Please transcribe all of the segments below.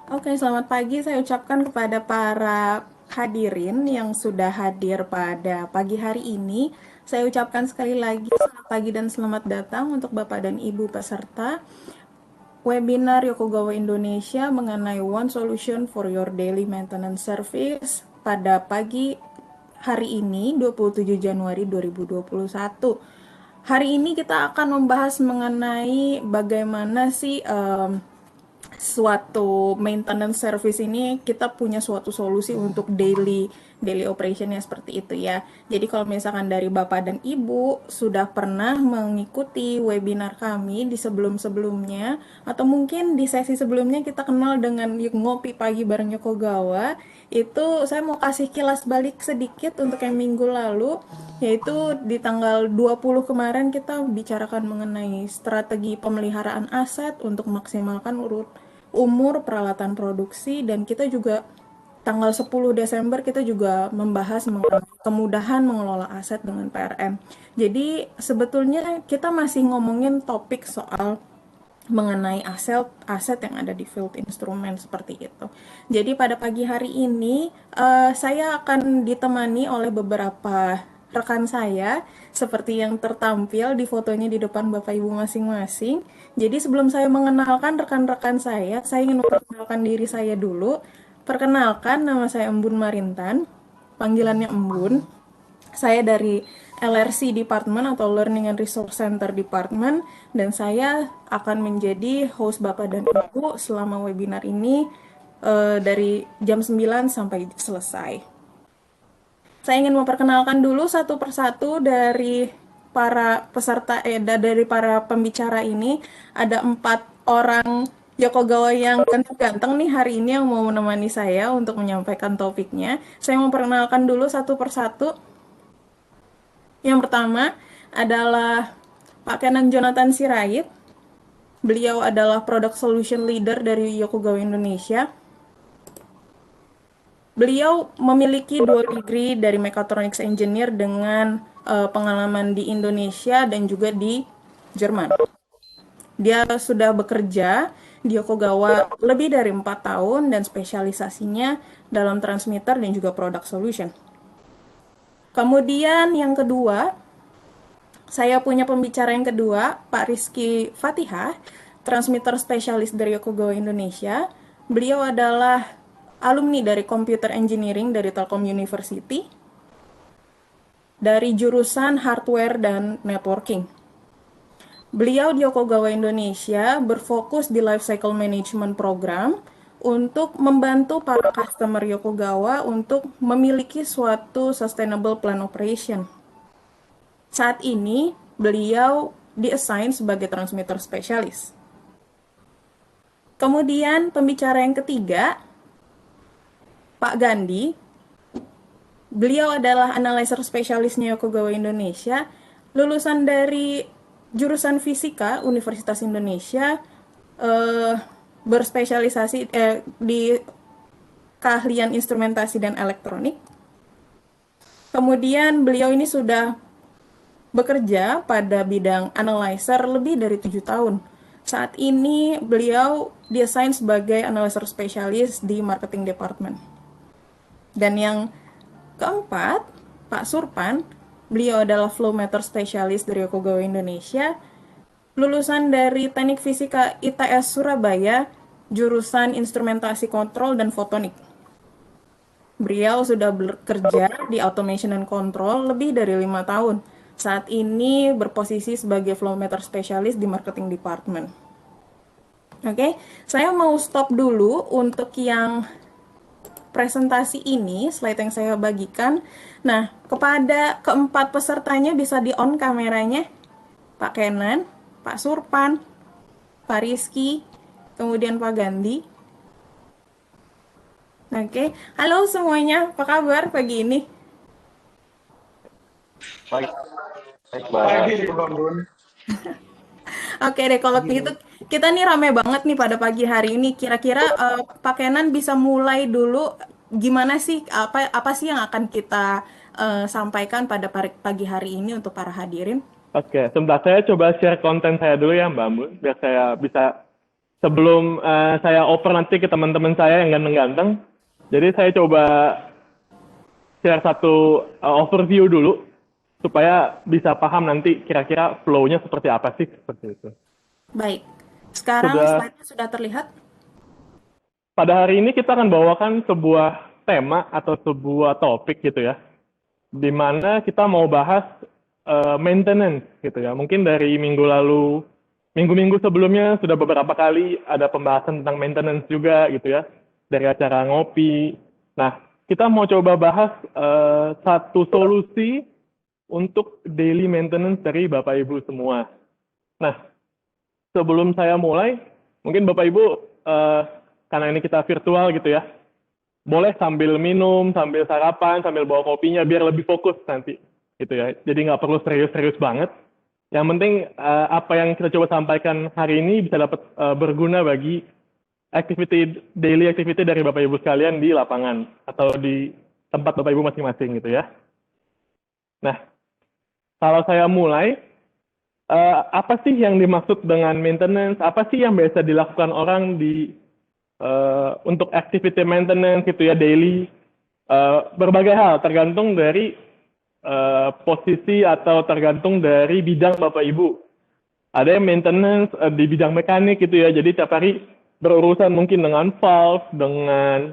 Oke, selamat pagi saya ucapkan kepada para hadirin yang sudah hadir pada pagi hari ini. Saya ucapkan sekali lagi selamat pagi dan selamat datang untuk Bapak dan Ibu peserta webinar Yokogawa Indonesia mengenai One Solution for Your Daily Maintenance Service pada pagi hari ini 27 Januari 2021. Hari ini kita akan membahas mengenai bagaimana sih suatu maintenance service ini kita punya suatu solusi untuk daily operationnya seperti itu ya. Jadi kalau misalkan dari Bapak dan Ibu sudah pernah mengikuti webinar kami di sebelum-sebelumnya atau mungkin di sesi sebelumnya kita kenal dengan ngopi pagi bareng Yokogawa, itu saya mau kasih kilas balik sedikit untuk yang minggu lalu, yaitu di tanggal 20 kemarin kita bicarakan mengenai strategi pemeliharaan aset untuk maksimalkan umur peralatan produksi, dan kita juga tanggal 10 Desember kita juga membahas mengenai kemudahan mengelola aset dengan PRM. Jadi sebetulnya kita masih ngomongin topik soal mengenai aset yang ada di field instrument seperti itu. Jadi pada pagi hari ini saya akan ditemani oleh beberapa rekan saya seperti yang tertampil di fotonya di depan Bapak Ibu masing-masing. Jadi sebelum saya mengenalkan rekan-rekan saya ingin memperkenalkan diri saya dulu. Perkenalkan, nama saya Embun Marintan, panggilannya Embun. Saya dari LRC Department atau Learning and Resource Center Department, dan saya akan menjadi host Bapak dan Ibu selama webinar ini dari jam 9 sampai selesai. Saya ingin memperkenalkan dulu satu persatu dari para peserta, dari para pembicara ini. Ada 4 orang Yokogawa yang ganteng-ganteng nih hari ini yang mau menemani saya untuk menyampaikan topiknya. Saya memperkenalkan dulu satu persatu. Yang pertama adalah Pak Kenan Jonathan Sirait. Beliau adalah Product Solution Leader dari Yokogawa Indonesia. Beliau memiliki 2 degree dari Mechatronics Engineer dengan pengalaman di Indonesia dan juga di Jerman. Dia sudah bekerja di Yokogawa lebih dari 4 tahun dan spesialisasinya dalam transmitter dan juga product solution. Kemudian yang kedua, saya punya pembicara yang kedua, Pak Rizky Fatihah, transmitter spesialis dari Yokogawa Indonesia. Beliau adalah alumni dari Computer Engineering dari Telkom University, dari jurusan Hardware dan Networking. Beliau di Yokogawa Indonesia berfokus di Life Cycle Management Program untuk membantu para customer Yokogawa untuk memiliki suatu Sustainable Plan Operation. Saat ini, beliau di-assign sebagai transmitter spesialis. Kemudian pembicara yang ketiga, Pak Gandhi. Beliau adalah analyzer spesialisnya Yokogawa Indonesia, lulusan dari jurusan Fisika Universitas Indonesia, berspesialisasi di keahlian instrumentasi dan elektronik. Kemudian beliau ini sudah bekerja pada bidang analyzer lebih dari 7 tahun. Saat ini beliau di-assign sebagai analyzer spesialis di marketing department. Dan yang keempat, Pak Surpan. Beliau adalah flow meter spesialis dari Yokogawa Indonesia, lulusan dari Teknik Fisika ITS Surabaya, jurusan instrumentasi kontrol dan fotonik. Beliau sudah bekerja di automation and control lebih dari 5 tahun. Saat ini berposisi sebagai flow meter spesialis di marketing department. Oke, saya mau stop dulu untuk yang presentasi ini, slide yang saya bagikan. Nah, kepada keempat pesertanya bisa di-on kameranya. Pak Kenan, Pak Surpan, Pak Rizky, kemudian Pak Gandhi. Oke, halo semuanya, apa kabar pagi ini? Baik, baik, Bang. Oke deh, kalau gitu kita nih rame banget nih pada pagi hari ini. Kira-kira Pak Kenan bisa mulai dulu gimana sih, apa sih yang akan kita sampaikan pada pagi hari ini untuk para hadirin? Oke, sebentar saya coba share konten saya dulu ya Mbak Mun, biar saya bisa sebelum saya oper nanti ke teman-teman saya yang ganteng-ganteng, jadi saya coba share satu overview dulu supaya bisa paham nanti kira-kira flow-nya seperti apa sih, seperti itu. Baik. Sekarang Sudah, slide-nya sudah terlihat. pada hari ini kita akan bawakan sebuah tema atau sebuah topik gitu ya, di mana kita mau bahas maintenance gitu ya. Mungkin dari minggu lalu, minggu-minggu sebelumnya sudah beberapa kali ada pembahasan tentang maintenance juga gitu ya, dari acara ngopi. Nah, kita mau coba bahas satu solusi untuk daily maintenance dari Bapak Ibu semua. Nah, sebelum saya mulai, mungkin Bapak Ibu, karena ini kita virtual gitu ya, boleh sambil minum, sambil sarapan, sambil bawa kopinya, biar lebih fokus nanti. Gitu ya. Jadi nggak perlu serius-serius banget. Yang penting apa yang kita coba sampaikan hari ini bisa dapat berguna bagi daily activity dari Bapak Ibu sekalian di lapangan atau di tempat Bapak Ibu masing-masing gitu ya. Nah, kalau saya mulai, apa sih yang dimaksud dengan maintenance? Apa sih yang biasa dilakukan orang untuk activity maintenance gitu ya, daily? Berbagai hal, tergantung dari posisi atau tergantung dari bidang Bapak Ibu. Ada yang maintenance di bidang mekanik gitu ya, jadi tiap hari berurusan mungkin dengan valve, dengan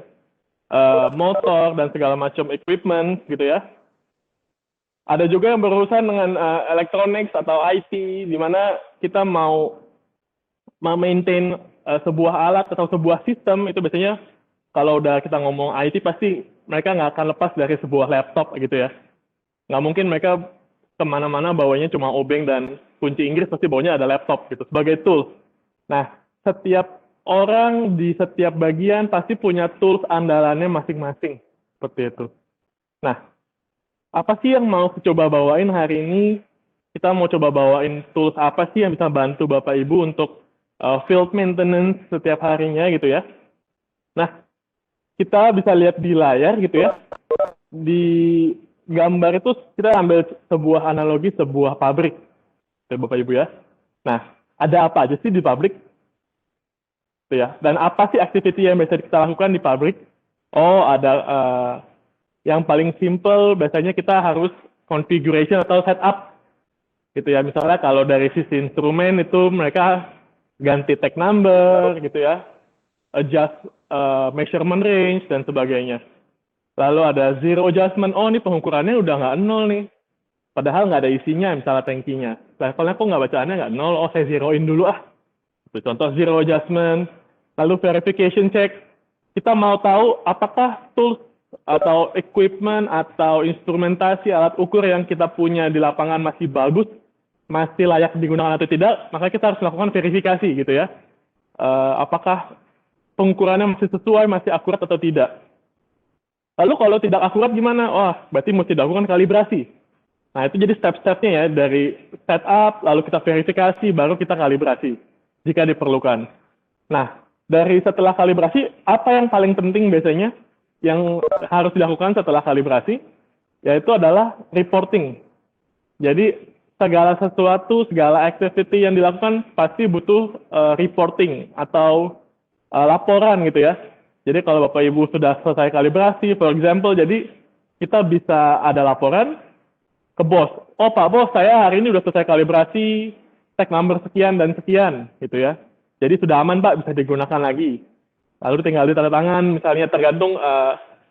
motor, dan segala macam equipment gitu ya. Ada juga yang berurusan dengan electronics atau IT, di mana kita mau maintain sebuah alat atau sebuah sistem, itu biasanya kalau udah kita ngomong IT pasti mereka nggak akan lepas dari sebuah laptop gitu ya. Nggak mungkin mereka kemana-mana bawanya cuma obeng dan kunci Inggris, pasti bawanya ada laptop gitu sebagai tools. Nah, setiap orang di setiap bagian pasti punya tools andalannya masing-masing seperti itu. Nah, apa sih yang mau coba bawain hari ini? Kita mau coba bawain tools apa sih yang bisa bantu Bapak Ibu untuk field maintenance setiap harinya gitu ya. Nah, kita bisa lihat di layar gitu ya. Di gambar itu kita ambil sebuah analogi sebuah pabrik, ya, Bapak Ibu ya. Nah, ada apa aja sih di pabrik? Gitu ya. Dan apa sih activity yang bisa kita lakukan di pabrik? Oh, ada yang paling simple biasanya kita harus configuration atau setup gitu ya. Misalnya kalau dari sisi instrumen itu mereka ganti tag number gitu ya, adjust measurement range dan sebagainya. Lalu ada zero adjustment, oh ini pengukurannya udah nggak nol nih, padahal nggak ada isinya misalnya tankinya. Levelnya kok nggak bacaannya nggak nol, oh saya zeroin dulu ah. Itu contoh zero adjustment. Lalu verification check, kita mau tahu apakah tools atau equipment atau instrumentasi alat ukur yang kita punya di lapangan masih bagus, masih layak digunakan atau tidak, maka kita harus melakukan verifikasi gitu ya. Apakah pengukurannya masih sesuai, masih akurat atau tidak. Lalu kalau tidak akurat gimana? Wah, berarti mesti dilakukan kalibrasi. Nah, itu jadi step-stepnya ya, dari setup, lalu kita verifikasi, baru kita kalibrasi, jika diperlukan. Nah, dari setelah kalibrasi, apa yang paling penting biasanya yang harus dilakukan setelah kalibrasi? Yaitu adalah reporting. Jadi, segala sesuatu, segala activity yang dilakukan pasti butuh reporting atau laporan gitu ya. Jadi kalau Bapak Ibu sudah selesai kalibrasi, for example, jadi kita bisa ada laporan ke bos. Oh Pak Bos, saya hari ini sudah selesai kalibrasi, tag number sekian dan sekian, gitu ya. Jadi sudah aman Pak, bisa digunakan lagi. Lalu tinggal ditanda tangan, misalnya tergantung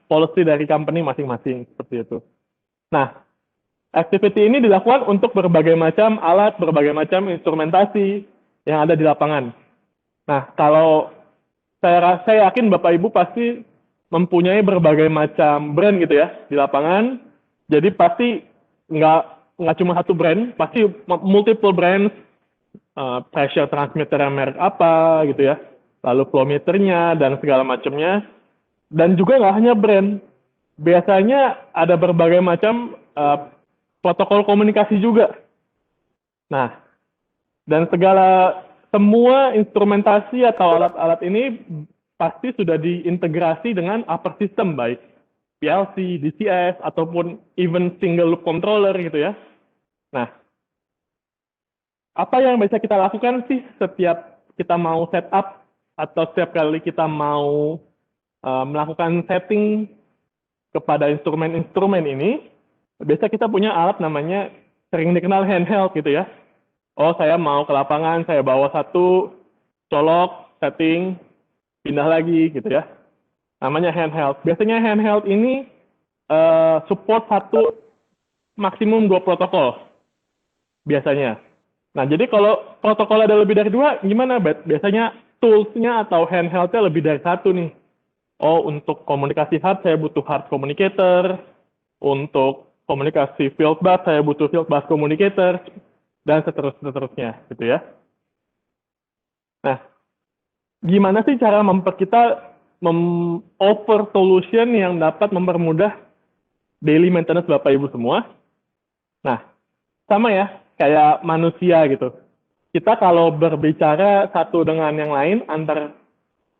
policy dari company masing-masing, seperti itu. Nah, activity ini dilakukan untuk berbagai macam alat, berbagai macam instrumentasi yang ada di lapangan. Nah, kalau saya yakin Bapak Ibu pasti mempunyai berbagai macam brand gitu ya di lapangan. Jadi pasti nggak cuma satu brand, pasti multiple brands, pressure transmitter yang merek apa gitu ya, lalu flow meternya dan segala macamnya. Dan juga nggak hanya brand, biasanya ada berbagai macam protokol komunikasi juga. Nah, dan semua instrumentasi atau alat-alat ini pasti sudah diintegrasi dengan upper system, baik PLC, DCS, ataupun even single loop controller gitu ya. Nah, apa yang bisa kita lakukan sih setiap kita mau setup atau setiap kali kita mau melakukan setting kepada instrumen-instrumen ini, biasa kita punya alat namanya sering dikenal handheld gitu ya. Oh, saya mau ke lapangan, saya bawa satu, colok, setting, pindah lagi gitu ya. Namanya handheld. Biasanya handheld ini support satu maksimum 2 protokol biasanya. Nah, jadi kalau protokol ada lebih dari 2, gimana, Bet? Biasanya tools-nya atau handheld-nya lebih dari 1 nih. Oh, untuk komunikasi hard saya butuh hard communicator. Untuk komunikasi field bus saya butuh field bus communicator. Dan seterusnya, gitu ya. Nah, gimana sih cara kita offer solution yang dapat mempermudah daily maintenance Bapak Ibu semua? Nah, sama ya, kayak manusia gitu. Kita kalau berbicara satu dengan yang lain,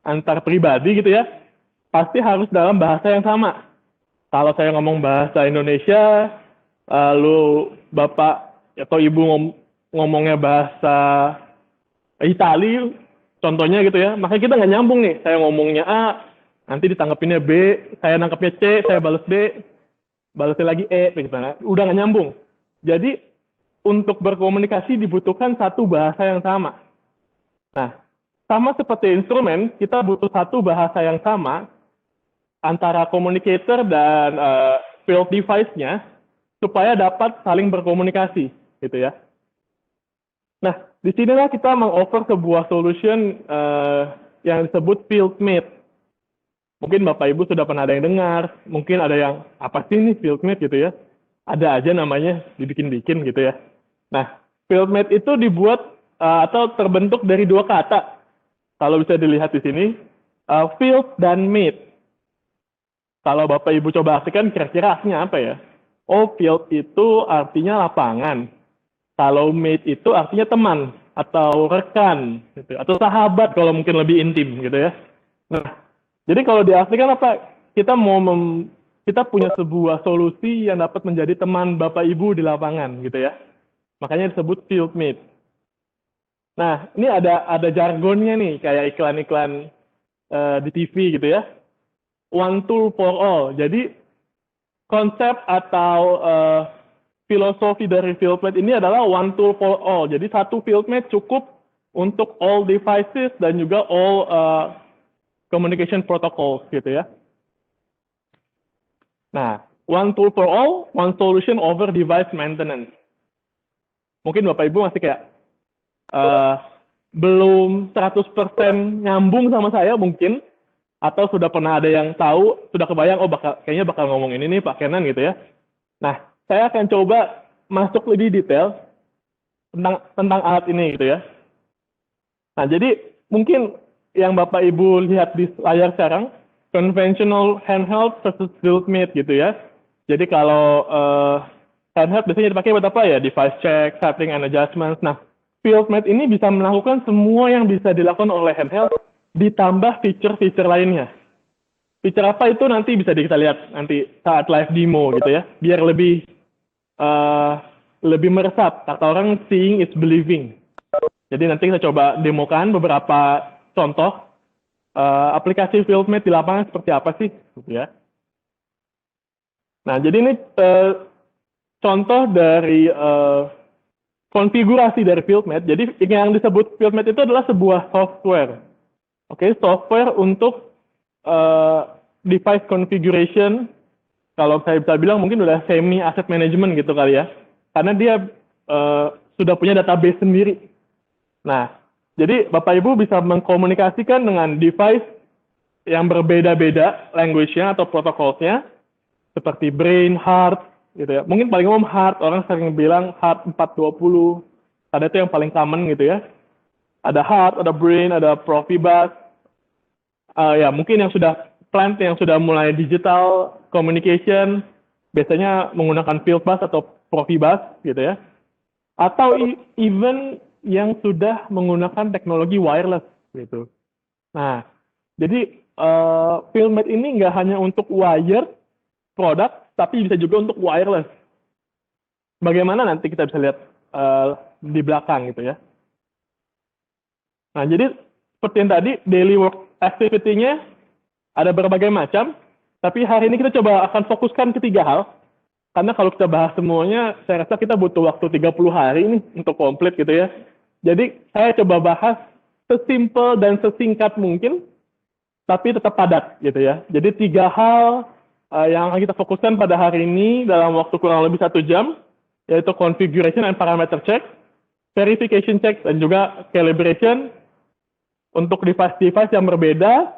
antar pribadi gitu ya, pasti harus dalam bahasa yang sama. Kalau saya ngomong bahasa Indonesia, lalu Bapak atau Ibu ngomongnya bahasa Itali, contohnya gitu ya, makanya kita nggak nyambung nih. Saya ngomongnya A, nanti ditanggapinnya B, saya nangkapnya C, saya balas B, balasnya lagi E, gitu. Udah nggak nyambung. Jadi, untuk berkomunikasi dibutuhkan satu bahasa yang sama. Nah, sama seperti instrumen, kita butuh satu bahasa yang sama antara communicator dan field device-nya supaya dapat saling berkomunikasi, gitu ya. Nah, di sinilah kita mengoffer sebuah solution yang disebut FieldMate. Mungkin Bapak Ibu sudah pernah ada yang dengar, mungkin ada yang, apa sih ini FieldMate gitu ya. Ada aja namanya, dibikin-bikin gitu ya. Nah, FieldMate itu dibuat atau terbentuk dari 2 kata. Kalau bisa dilihat di sini, field dan mate. Kalau Bapak Ibu coba artikan kira-kira artinya apa ya? Oh, field itu artinya lapangan. Kalau mate itu artinya teman atau rekan, gitu. Atau sahabat kalau mungkin lebih intim gitu ya. Nah, jadi kalau diartikan apa? Kita kita punya sebuah solusi yang dapat menjadi teman Bapak Ibu di lapangan gitu ya. Makanya disebut field mate. Nah, ini ada jargonnya nih kayak iklan-iklan di TV gitu ya. One tool for all. Jadi konsep atau filosofi dari FieldMate ini adalah one tool for all. Jadi satu FieldMate cukup untuk all devices dan juga all communication protocols gitu ya. Nah, one tool for all, one solution over device maintenance. Mungkin Bapak Ibu masih kayak belum 100% nyambung sama saya mungkin, atau sudah pernah ada yang tahu, sudah kebayang, oh kayaknya bakal ngomong ini nih Pak Kenan gitu ya. Nah, saya akan coba masuk lebih detail tentang alat ini gitu ya. Nah, jadi mungkin yang Bapak Ibu lihat di layar sekarang, conventional handheld versus FieldMate gitu ya. Jadi kalau handheld biasanya dipakai buat apa ya? Device check, setting and adjustments. Nah, FieldMate ini bisa melakukan semua yang bisa dilakukan oleh handheld ditambah fitur-fitur lainnya. Fitur apa itu nanti bisa kita lihat nanti saat live demo gitu ya, biar lebih meresap. Kata orang seeing is believing. Jadi nanti kita coba demokan beberapa contoh aplikasi FieldMate di lapangan seperti apa sih, gitu ya. Nah, jadi ini contoh dari konfigurasi dari FieldMate. Jadi yang disebut FieldMate itu adalah sebuah software. Oke, software untuk device configuration, kalau saya bisa bilang mungkin udah semi asset management gitu kali ya. Karena dia sudah punya database sendiri. Nah, jadi Bapak Ibu bisa mengkomunikasikan dengan device yang berbeda-beda language-nya atau protokolnya, seperti brain, heart, gitu ya. Mungkin paling umum heart, orang sering bilang heart 420, karena itu yang paling common gitu ya. Ada heart, ada brain, ada Profibus. Ya mungkin yang sudah plant yang sudah mulai digital communication biasanya menggunakan Fieldbus atau Profibus gitu ya. Atau even yang sudah menggunakan teknologi wireless gitu. Nah, jadi FieldMate ini nggak hanya untuk wired produk, tapi bisa juga untuk wireless. Bagaimana nanti kita bisa lihat di belakang gitu ya. Nah, jadi seperti yang tadi, daily work activity-nya ada berbagai macam, tapi hari ini kita coba akan fokuskan ke 3 hal. Karena kalau kita bahas semuanya, saya rasa kita butuh waktu 30 hari nih untuk komplit gitu ya. Jadi saya coba bahas sesimpel dan sesingkat mungkin, tapi tetap padat gitu ya. Jadi 3 hal yang akan kita fokuskan pada hari ini dalam waktu kurang lebih 1 jam, yaitu configuration and parameter check, verification check, dan juga calibration untuk device-device yang berbeda,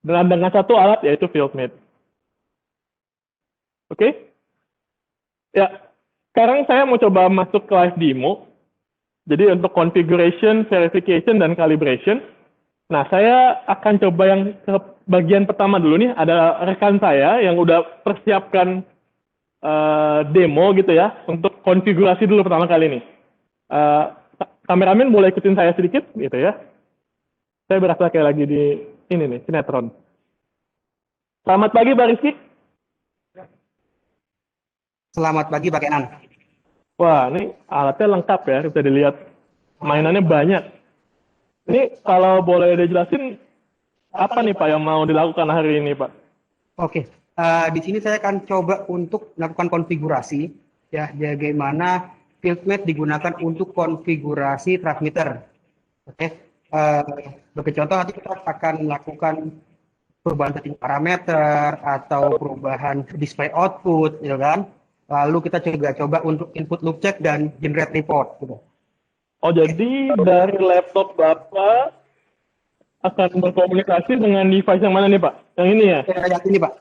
dan dengan satu alat yaitu FieldMate. Oke? Ya, sekarang saya mau coba masuk ke live demo. Jadi untuk configuration, verification, dan calibration. Nah, saya akan coba yang ke bagian pertama dulu nih. Ada rekan saya yang udah persiapkan demo gitu ya, untuk konfigurasi dulu pertama kali nih. Kameramen boleh ikutin saya sedikit gitu ya. Saya berasa kayak lagi di ini nih, sinetron. Selamat pagi, Pak Rizky. Selamat pagi Pak Kenan. Wah, ini alatnya lengkap ya, bisa dilihat. Mainannya banyak. Ini kalau boleh dijelasin, apa nih Pak yang mau dilakukan hari ini, Pak? Oke, di sini saya akan coba untuk melakukan konfigurasi, ya, bagaimana FieldMate digunakan untuk konfigurasi transmitter. Oke, sebagai contoh nanti kita akan melakukan perubahan setting parameter atau perubahan display output, gitu kan? Lalu kita juga coba untuk input loop check dan generate report. Gitu. Oh, jadi dari laptop Bapak akan berkomunikasi dengan device yang mana nih, Pak? Yang ini ya? Yang ini, Pak.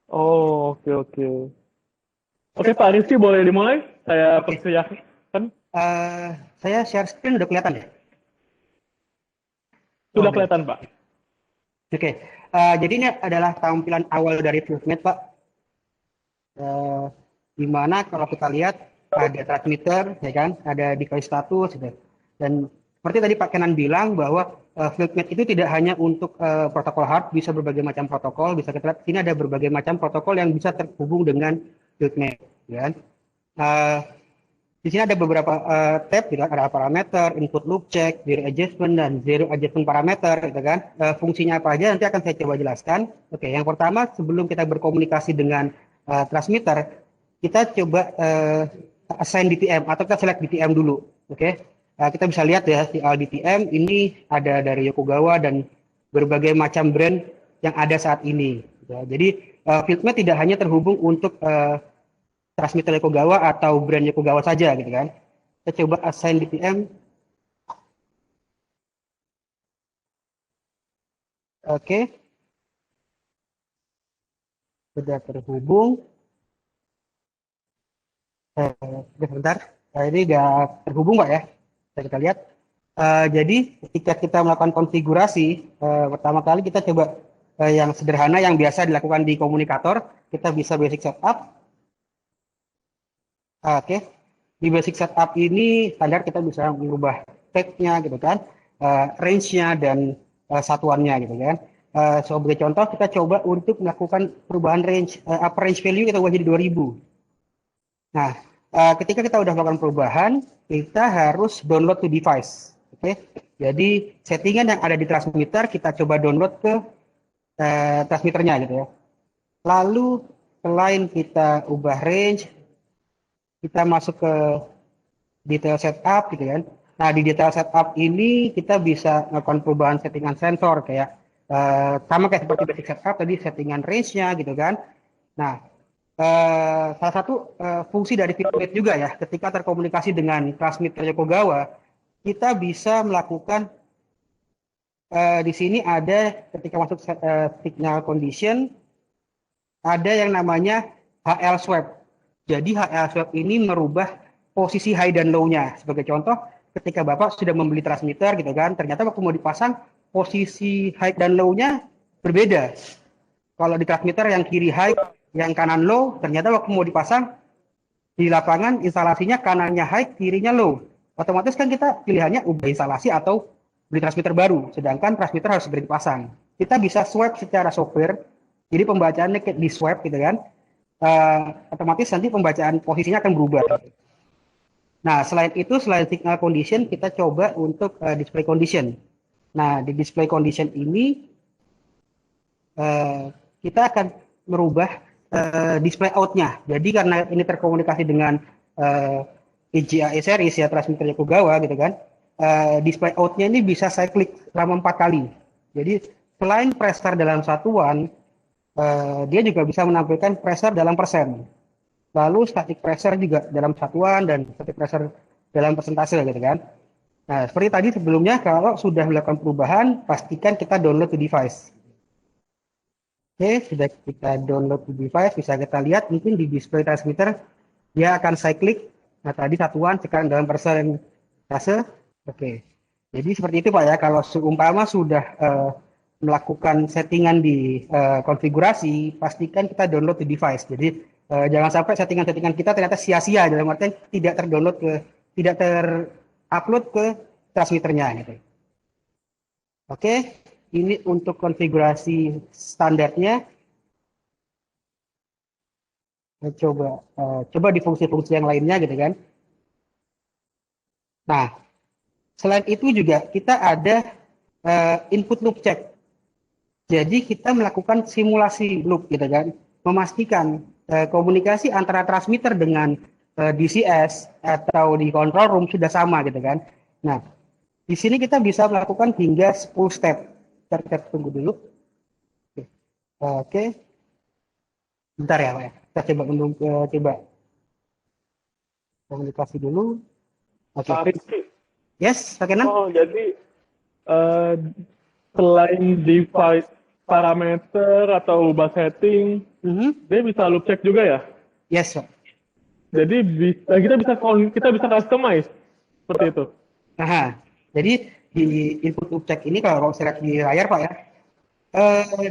Oh, oke. Oke, Pak Rizky, boleh dimulai? Saya persilakan. Saya share screen udah kelihatan ya? Sudah kelihatan, Pak. Oke, jadi ini adalah tampilan awal dari FieldMate, Pak. Di mana kalau kita lihat ada transmitter, ya kan, ada device status, gitu. Dan seperti tadi Pak Kenan bilang bahwa FieldMate itu tidak hanya untuk protokol hard, bisa berbagai macam protokol. Bisa kita lihat sini ada berbagai macam protokol yang bisa terhubung dengan FieldMate, ya kan. Di sini ada beberapa tab, gitu, ada parameter, input loop check, zero adjustment, dan zero adjustment parameter, gitu kan. Fungsinya apa aja nanti akan saya coba jelaskan. Oke, yang pertama sebelum kita berkomunikasi dengan transmitter, kita coba assign DTM atau kita select DTM dulu. Oke, kita bisa lihat ya di DTM ini ada dari Yokogawa dan berbagai macam brand yang ada saat ini. Ya, jadi FieldMate tidak hanya terhubung untuk transmitter Yokogawa atau brand Yokogawa saja, gitu kan. Kita coba assign DTM. Oke, sudah terhubung. Sebentar, ini sudah terhubung Pak ya. Kita lihat. Jadi ketika kita melakukan konfigurasi, pertama kali kita coba yang sederhana yang biasa dilakukan di komunikator, kita bisa basic setup. Oke, di basic setup ini standar kita bisa mengubah tag-nya gitu kan, range-nya dan satuannya gitu kan. Sebagai contoh kita coba untuk melakukan perubahan range, upper range value kita ubah jadi 2000. Nah, ketika kita udah melakukan perubahan, kita harus download to device. Oke, jadi settingan yang ada di transmitter kita coba download ke transmitternya gitu ya. Lalu selain kita ubah range, kita masuk ke detail setup gitu kan. Nah, di detail setup ini kita bisa melakukan perubahan settingan sensor kayak sama kayak seperti basic setup tadi, settingan range-nya gitu kan. Nah, salah satu fungsi dari FieldMate juga ya, ketika terkomunikasi dengan transmitter Yokogawa, kita bisa melakukan di sini ada ketika masuk signal condition, ada yang namanya HL swap. Jadi HL swap ini merubah posisi high dan low-nya. Sebagai contoh, ketika Bapak sudah membeli transmitter gitu kan, ternyata waktu mau dipasang posisi high dan low-nya berbeda. Kalau di transmitter yang kiri high, yang kanan low, ternyata waktu mau dipasang di lapangan instalasinya kanannya high, kirinya low. Otomatis kan kita pilihannya ubah instalasi atau beli transmitter baru, sedangkan transmitter harus segera dipasang. Kita bisa swap secara software, jadi pembacaannya kayak di swap gitu kan, otomatis nanti pembacaan posisinya akan berubah. Nah, selain itu, selain signal condition, kita coba untuk display condition. Nah, di display condition ini kita akan merubah display out-nya. Jadi karena ini terkomunikasi dengan EGA series ya, transmitter Yokogawa gitu kan, display out-nya ini bisa saya klik selama 4 kali. Jadi selain pressure dalam satuan, dia juga bisa menampilkan pressure dalam persen. Lalu static pressure juga dalam satuan dan static pressure dalam persentase gitu kan. Nah, seperti tadi sebelumnya, kalau sudah melakukan perubahan, pastikan kita download to device. Oke, sudah kita download to device, bisa kita lihat mungkin di display transmitter, dia akan cyclic. Nah, tadi satuan, sekarang dalam persentase. Oke, jadi seperti itu Pak ya, kalau seumpama sudah melakukan settingan di konfigurasi, pastikan kita download to device. Jadi jangan sampai settingan-settingan kita ternyata sia-sia, dalam artian tidak tidak terupload ke transmitternya gitu. Oke, ini untuk konfigurasi standarnya. Coba di fungsi-fungsi yang lainnya gitu kan. Nah, selain itu juga kita ada input loop check. Jadi kita melakukan simulasi loop gitu kan, memastikan komunikasi antara transmitter dengan DCS atau di control room sudah sama gitu kan. Nah, di sini kita bisa melakukan hingga 10 step. Kita tunggu dulu. Oke. Bentar ya, Pak ya. Kita coba komunikasi dulu. Oke. Pak Rizky. Yes, Pak Kenan? Oh, jadi eh, selain device parameter atau ubah setting, dia bisa loop check juga ya? Yes, Pak. Jadi kita bisa customize seperti itu. Nah, jadi di input loop check ini kalau saya lihat di layar Pak ya,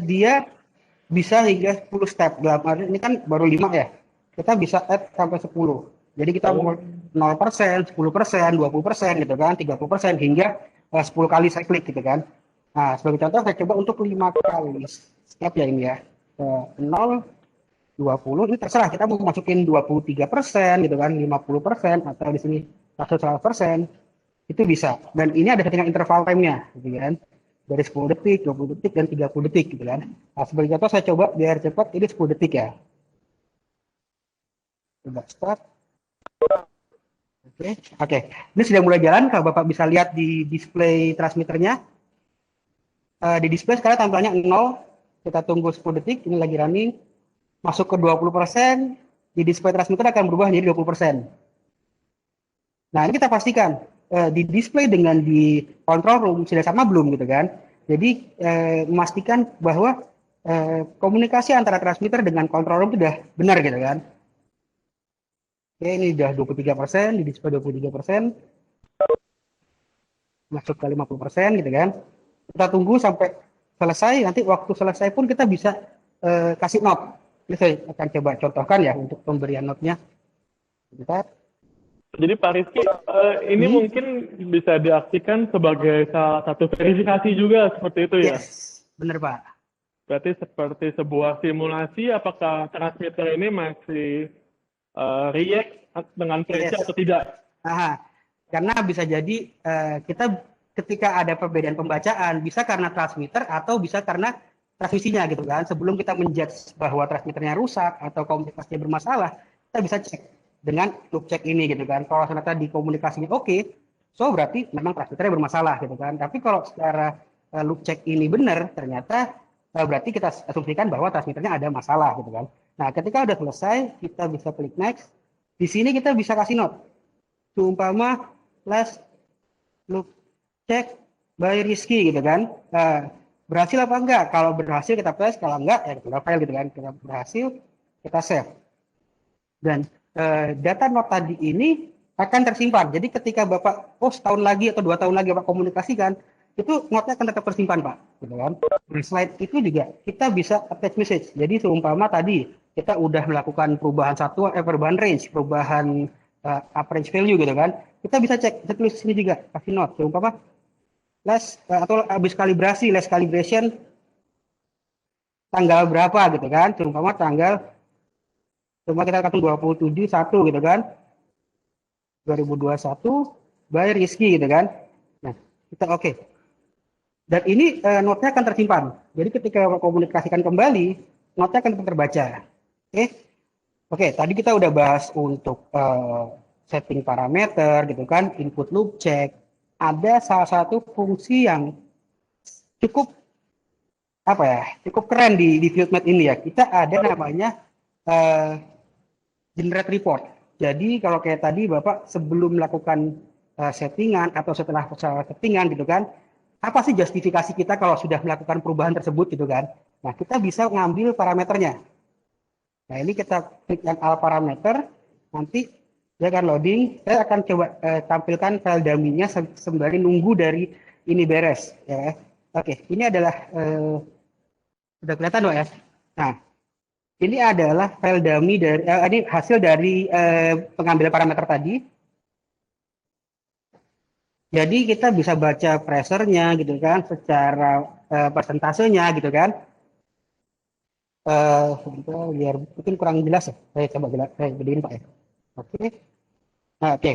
dia bisa hingga 10 step. Dalam arti ini kan baru 5 ya. Kita bisa add sampai 10. Jadi kita mau 0%, 10%, 20% gitu kan, 30% hingga 10 kali saya klik gitu kan. Nah, sebagai contoh saya coba untuk 5 kali step ya ini ya. 0, 20, ini terserah kita mau masukin 23% gitu kan, 50% atau di sini 100%. Itu bisa. Dan ini ada settingan interval time-nya, gitu kan. Dari 10 detik, 20 detik, dan 30 detik, gitu kan. Nah, sebagai contoh saya coba biar cepat, ini 10 detik ya. Coba start. Oke. Ini sudah mulai jalan, kalau Bapak bisa lihat di display transmitternya. Di display sekarang tampilannya 0, kita tunggu 10 detik, ini lagi running. Masuk ke 20%, di display transmitter akan berubah menjadi 20%. Nah, ini kita pastikan di display dengan di control room sudah sama belum gitu kan. Jadi memastikan bahwa komunikasi antara transmitter dengan control room sudah benar gitu kan. Oke, ini sudah 23%, di display 23%. Masuk ke 50% gitu kan. Kita tunggu sampai selesai, nanti waktu selesai pun kita bisa kasih note. Ini saya akan coba contohkan ya untuk pemberian note-nya. Bentar. Jadi Pak Rizky, ini mungkin bisa diartikan sebagai salah satu verifikasi juga seperti itu ya? Yes, benar Pak. Berarti seperti sebuah simulasi, apakah transmitter ini masih react dengan pressure atau tidak? Aha. Karena bisa jadi kita ketika ada perbedaan pembacaan, bisa karena transmitter atau bisa karena transmisinya gitu kan. Sebelum kita menjudge bahwa transmitternya rusak atau komunikasinya bermasalah, kita bisa cek dengan loop check ini gitu kan. Kalau ternyata di komunikasinya oke, so berarti memang transmitternya bermasalah gitu kan. Tapi kalau secara loop check ini benar, ternyata berarti kita asumsikan bahwa transmitternya ada masalah gitu kan. Nah, ketika udah selesai, kita bisa klik next. Di sini kita bisa kasih note. Seumpama last loop check by Rizky gitu kan. Berhasil apa enggak? Kalau berhasil kita press, kalau enggak ya kita file gitu kan. Kita berhasil, kita save. Dan data note tadi ini akan tersimpan. Jadi ketika Bapak setahun lagi atau 2 tahun lagi Bapak komunikasikan, itu note-nya akan tetap tersimpan Pak. Gitu kan. Slide itu juga kita bisa attach message. Jadi seumpama tadi kita udah melakukan perubahan range, perubahan average value gitu kan. Kita bisa cek, kita tulis sini juga, kasih note. Seumpama atau habis kalibrasi, last calibration tanggal berapa gitu kan. Seumpama cuma kita katakan 27/1 gitu kan. 2021 by Rizky gitu kan. Nah, kita oke. Dan ini node-nya akan tersimpan. Jadi ketika komunikasikan kembali, node-nya akan terbaca. Oke, Oke, tadi kita udah bahas untuk setting parameter gitu kan, input loop check. Ada salah satu fungsi yang cukup apa ya, cukup keren di FieldMap ini ya. Kita ada namanya eh, generate report. Jadi kalau kayak tadi Bapak sebelum melakukan settingan atau setelah settingan gitu kan, apa sih justifikasi kita kalau sudah melakukan perubahan tersebut gitu kan? Nah, kita bisa ngambil parameternya. Nah, ini kita klik yang all parameter, nanti dia akan loading. Saya akan coba tampilkan file dummy-nya sembari nunggu dari ini beres. Ya. Oke, ini adalah, sudah kelihatan Pak ya? Nah, ini adalah file dummy dari, ini hasil dari pengambilan parameter tadi. Jadi kita bisa baca pressure-nya gitu kan, secara persentasenya gitu kan. Biar mungkin kurang jelas ya. Saya coba jelas, saya gedein Pak ya. Oke. Nah, oke.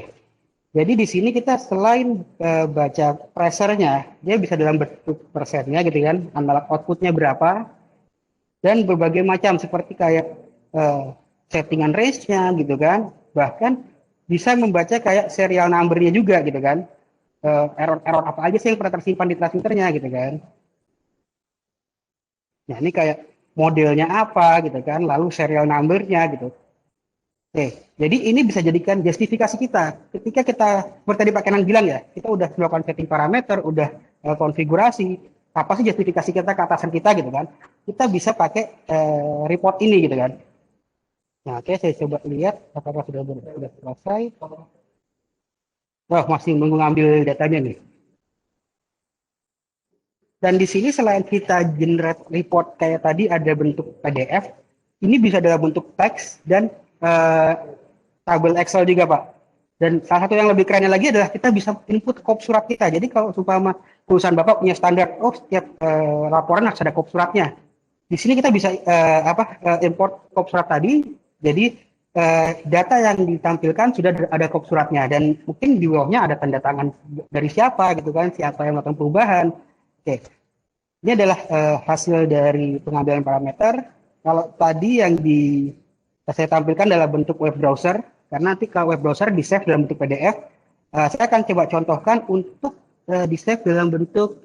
Jadi di sini kita selain baca pressure-nya, dia bisa dalam bentuk persennya gitu kan, analog output-nya berapa, dan berbagai macam seperti kayak settingan range-nya gitu kan, bahkan bisa membaca kayak serial number-nya juga gitu kan, error-error apa aja sih yang pernah tersimpan di transmitternya gitu kan. Nah ini kayak modelnya apa gitu kan, lalu serial number-nya gitu. Oke, jadi ini bisa jadikan justifikasi kita. Ketika kita, seperti tadi Pak Kenan bilang ya, kita udah melakukan setting parameter, udah konfigurasi, apa sih justifikasi kita ke atasan kita gitu kan. Kita bisa pakai report ini gitu kan. Nah, oke, saya coba lihat apakah sudah selesai. Wah, masih mengambil datanya nih. Dan di sini selain kita generate report kayak tadi ada bentuk PDF, ini bisa dalam bentuk teks dan tabel Excel juga Pak. Dan salah satu yang lebih kerennya lagi adalah kita bisa input kop surat kita. Jadi kalau umpama perusahaan Bapak punya standar, oh setiap laporan harus ada kop suratnya. Di sini kita bisa import kop surat tadi. Jadi data yang ditampilkan sudah ada kop suratnya dan mungkin di bawahnya ada tanda tangan dari siapa gitu kan, siapa yang melakukan perubahan. Oke, ini adalah hasil dari pengambilan parameter. Kalau tadi yang saya tampilkan dalam bentuk web browser, karena nanti kalau web browser di save dalam bentuk PDF, saya akan coba contohkan untuk di save dalam bentuk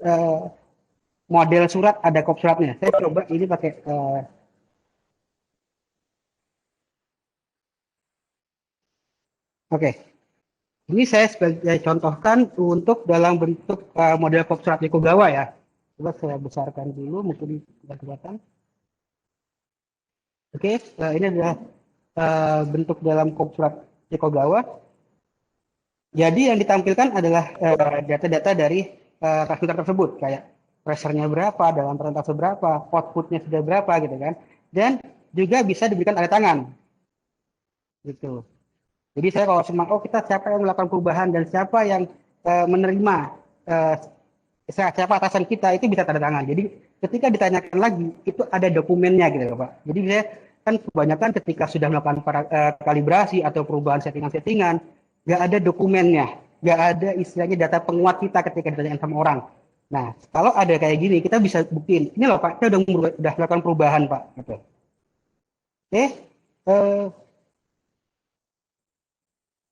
model surat ada kop suratnya. Saya coba ini pakai oke. Ini saya sebagai contohkan untuk dalam bentuk model kop surat Yokogawa ya. Coba saya besarkan dulu, mungkin tidak kelihatan. Oke, ini adalah bentuk dalam kop surat Yokogawa. Jadi yang ditampilkan adalah data-data dari transmitter tersebut, kayak pressure-nya berapa, dalam persentase berapa, output-nya sudah berapa gitu kan. Dan juga bisa diberikan tanda tangan. Gitu. Jadi saya kalau oh kita siapa yang melakukan perubahan dan siapa yang menerima, siapa atasan kita itu bisa tanda tangan. Jadi ketika ditanyakan lagi itu ada dokumennya gitu Pak. Jadi saya kan kebanyakan ketika sudah melakukan kalibrasi atau perubahan settingan-settingan, nggak ada dokumennya, nggak ada istilahnya data penguat kita ketika ditanyakan sama orang. Nah kalau ada kayak gini kita bisa buktiin, ini loh Pak, kita udah melakukan perubahan Pak. Gitu. Oke.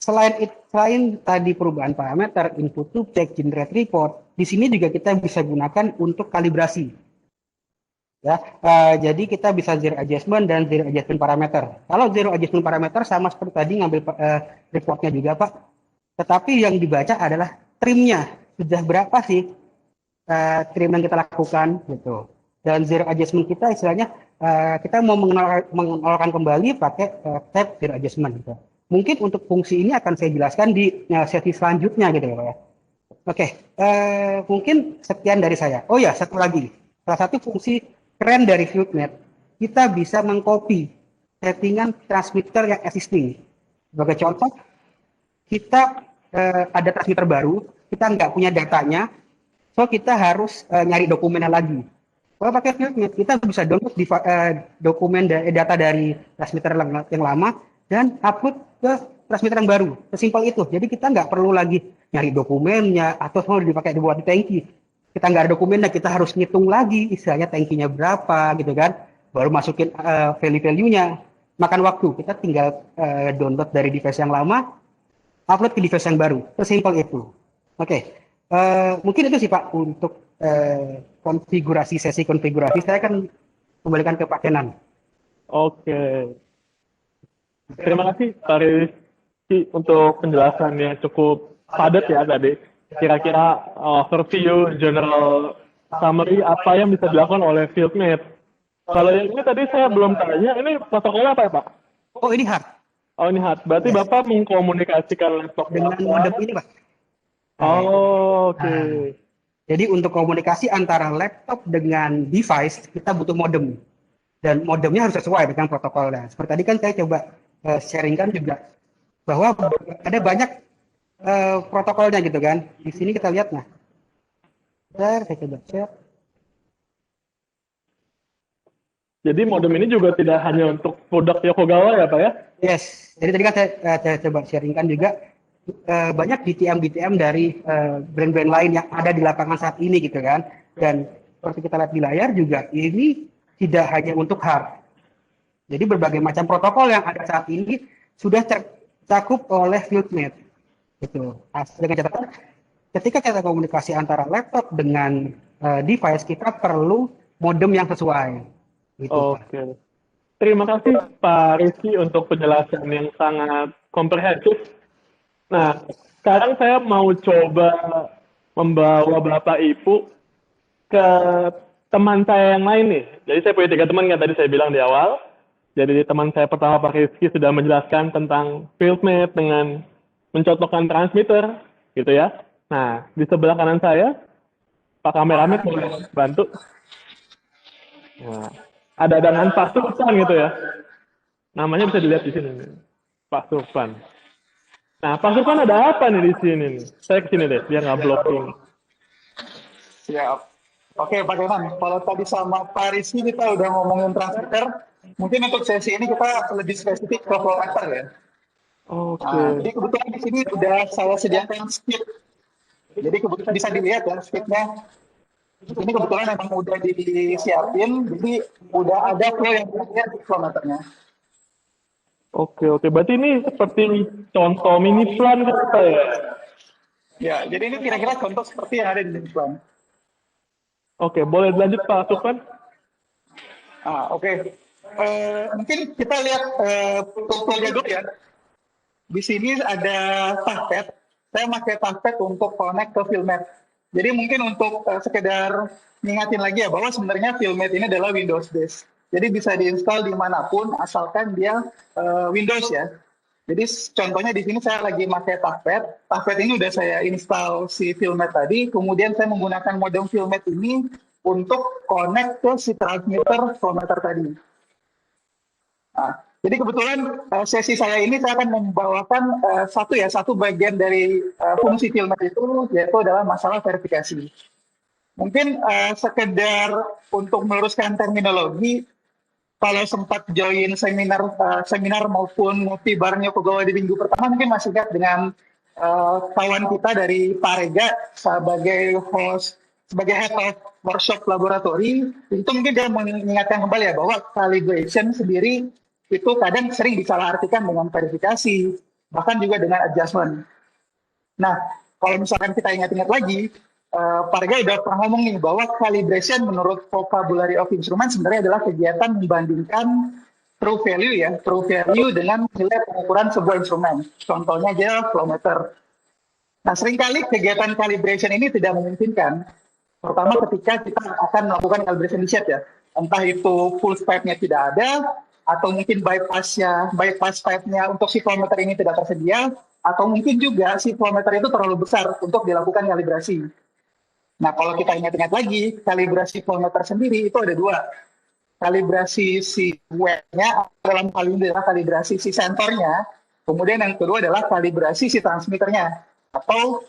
Selain tadi perubahan parameter, input loop check, generate report, di sini juga kita bisa gunakan untuk kalibrasi. Ya, jadi kita bisa zero adjustment dan zero adjustment parameter. Kalau zero adjustment parameter sama seperti tadi ngambil reportnya juga Pak, tetapi yang dibaca adalah trimnya. Sudah berapa sih trim yang kita lakukan gitu. Dan zero adjustment kita istilahnya kita mau mengenolkan kembali pakai tab zero adjustment gitu. Mungkin untuk fungsi ini akan saya jelaskan di sesi selanjutnya gitu ya Pak ya. Oke, mungkin sekian dari saya. Oh ya, satu lagi. Salah satu fungsi keren dari FieldMap, kita bisa mengcopy settingan transmitter yang existing. Sebagai contoh, kita ada transmitter baru, kita nggak punya datanya, so kita harus nyari dokumennya lagi. Kalau pakai FieldMap, kita bisa download dokumen data dari transmitter yang lama dan upload ke transmitter yang baru. Sesimpel itu. Jadi kita nggak perlu lagi nyari dokumennya atau semua dipakai dibuat di tangki. kita nggak ada dokumennya, kita harus ngitung lagi istilahnya tankinya berapa gitu kan, baru masukin value-nya, makan waktu. Kita tinggal download dari device yang lama, upload ke device yang baru, sesimpel itu. Oke, mungkin itu sih Pak untuk konfigurasi, sesi konfigurasi. Saya akan kembalikan ke Pak Kenan. Oke. Terima kasih Pak Rizky untuk penjelasan yang cukup padat ya tadi. Kira-kira overview, general summary apa yang bisa dilakukan oleh fieldmate. Kalau yang ini tadi saya belum tanya, ini protokolnya apa ya Pak? Oh, ini hard. Oh ini hard. Berarti Yes. Bapak mengkomunikasikan laptop Dengan Bapak. modem ini Pak. Oh, oke. Nah, jadi untuk komunikasi antara laptop dengan device, kita butuh modem. Dan modemnya harus sesuai dengan protokolnya. Seperti tadi kan saya coba sharingkan juga bahwa ada banyak protokolnya gitu kan. Di sini kita lihat, nah. Bentar, saya coba share. Jadi modem ini juga tidak hanya untuk produk Yokogawa ya Pak ya? Yes, jadi tadi kan saya coba sharingkan juga banyak DTM dari brand-brand lain yang ada di lapangan saat ini gitu kan. Dan seperti kita lihat di layar juga, ini tidak hanya untuk hard. Jadi berbagai macam protokol yang ada saat ini sudah tercakup oleh fieldmate. Gitu. Dengan catatan, ketika kita komunikasi antara laptop dengan device, kita perlu modem yang sesuai. Gitu, Pak. Oke. Terima kasih Pak Rizky untuk penjelasan yang sangat komprehensif. Nah, sekarang saya mau coba membawa Bapak Ibu ke teman saya yang lain nih. Jadi saya punya 3 teman yang tadi saya bilang di awal. Jadi teman saya pertama Pak Rizky sudah menjelaskan tentang fieldmate dengan mencotokkan transmitter, gitu ya. Nah, di sebelah kanan saya, Pak kameramen boleh bantu. Nah, ada dengan Pak Suppan gitu ya. Namanya bisa dilihat di sini nih. Pak Suppan. Nah, Pak Suppan ada apa nih di sini nih? Saya ke sini deh, biar nggak blocking. Siap. Oke, Pak Kenan. Kalau tadi sama Pak Rizky kita udah ngomongin transmitter, mungkin untuk sesi ini kita lebih spesifik ke voltmeter ya. Oke. Nah, jadi kebetulan di sini udah saya sediakan speed. Jadi kebetulan bisa dilihat ya speednya. Ini kebetulan memang udah disiapin, jadi udah ada flow yang terlihat di voltmeternya. Oke, oke. Berarti ini seperti contoh mini plan gitu Pak ya? Ya, jadi ini kira-kira contoh seperti yang ada di plan. Oke, boleh lanjut Pak Suppan? Oke. Mungkin kita lihat toolnya dulu ya. Di sini ada touchpad. Saya pakai touchpad untuk connect ke Fieldmate. Jadi mungkin untuk sekedar ngingatin lagi ya bahwa sebenarnya Fieldmate ini adalah Windows based. Jadi bisa diinstal dimanapun asalkan dia Windows ya. Jadi contohnya di sini saya lagi pakai touchpad. Touchpad ini udah saya install si Fieldmate tadi. Kemudian saya menggunakan modem Fieldmate ini untuk connect ke si transmitter voltmeter tadi. Nah, jadi kebetulan sesi saya ini saya akan membawakan satu bagian dari fungsi Fieldmate itu, yaitu adalah masalah verifikasi. Mungkin sekedar untuk meluruskan terminologi, kalau sempat join seminar maupun ngopi bareng Yokogawa di minggu pertama, mungkin masih ingat dengan kawan kita dari Pak Rega sebagai host, sebagai head of workshop laboratori, itu mungkin dia mengingatkan kembali ya bahwa calibration sendiri itu kadang sering disalahartikan dengan verifikasi, bahkan juga dengan adjustment. Nah, kalau misalkan kita ingat-ingat lagi, Pak Rega udah pernah ngomong nih bahwa calibration menurut vocabulary of instrument sebenarnya adalah kegiatan membandingkan true value ya, true value dengan nilai pengukuran sebuah instrumen. Contohnya aja flowmeter. Nah, seringkali kegiatan calibration ini tidak memungkinkan. Pertama ketika kita akan melakukan calibration di set ya. Entah itu full pipe-nya tidak ada, atau mungkin bypass pipe-nya untuk si flowmeter ini tidak tersedia, atau mungkin juga si flowmeter itu terlalu besar untuk dilakukan kalibrasi. Nah, kalau kita ingat-ingat lagi, kalibrasi flowmeter sendiri itu ada 2. Kalibrasi si wet-nya, dalam hal ini adalah kalibrasi si sensornya, kemudian yang kedua adalah kalibrasi si transmitternya, atau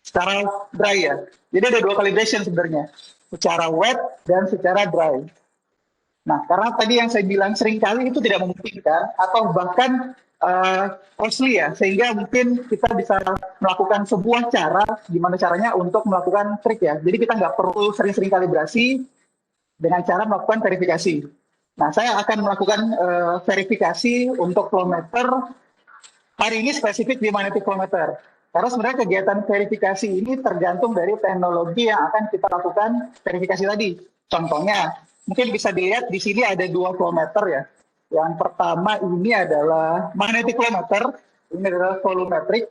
secara dry ya. Jadi ada 2 calibration sebenarnya, secara wet dan secara dry. Nah, karena tadi yang saya bilang seringkali itu tidak memungkinkan, atau bahkan costly ya, sehingga mungkin kita bisa melakukan sebuah cara, gimana caranya untuk melakukan trik ya. Jadi kita nggak perlu sering-sering kalibrasi dengan cara melakukan verifikasi. Nah, saya akan melakukan verifikasi untuk flow meter hari ini spesifik di magnetic flow meter. Karena sebenarnya kegiatan verifikasi ini tergantung dari teknologi yang akan kita lakukan verifikasi tadi. Contohnya, mungkin bisa dilihat di sini ada dua flow meter ya. Yang pertama ini adalah magnetic flow meter, ini adalah volumetric.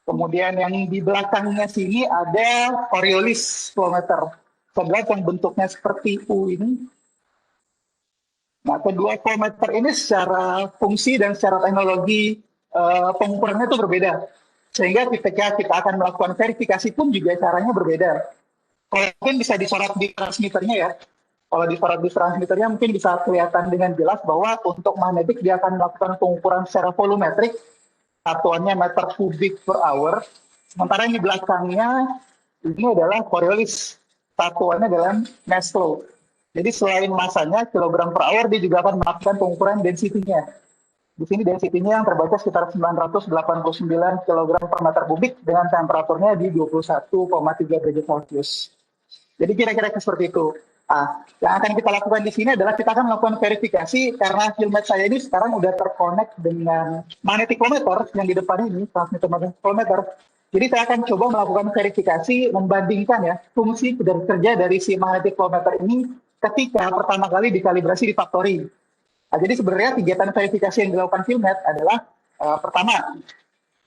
Kemudian yang di belakangnya sini ada Coriolis flow meter. Sebelah yang bentuknya seperti U ini. Nah, kedua flow meter ini secara fungsi dan secara teknologi pengukurannya itu berbeda. Sehingga ketika kita akan melakukan verifikasi pun juga caranya berbeda. Kalau mungkin bisa disorot di transmitternya ya. Kalau disorot di transmitternya mungkin bisa kelihatan dengan jelas bahwa untuk magnetik dia akan melakukan pengukuran secara volumetrik, satuannya meter kubik per hour. Sementara yang di belakangnya ini adalah Coriolis, satuannya dalam mass flow. Jadi selain masanya kilogram per hour, dia juga akan melakukan pengukuran density-nya. Di sini density-nya yang terbaca sekitar 989 kg per meter kubik dengan temperaturnya di 21,3 derajat Celcius. Jadi kira-kira seperti itu. Nah, yang akan kita lakukan di sini adalah kita akan melakukan verifikasi karena filmet saya ini sekarang udah terkonek dengan magnetic flow meter yang di depan ini, transmitter magnetic flow meter. Jadi saya akan coba melakukan verifikasi, membandingkan ya fungsi dan kerja dari si magnetic flow meter ini ketika pertama kali dikalibrasi di factory. Nah, jadi sebenarnya kegiatan verifikasi yang dilakukan filmet adalah pertama,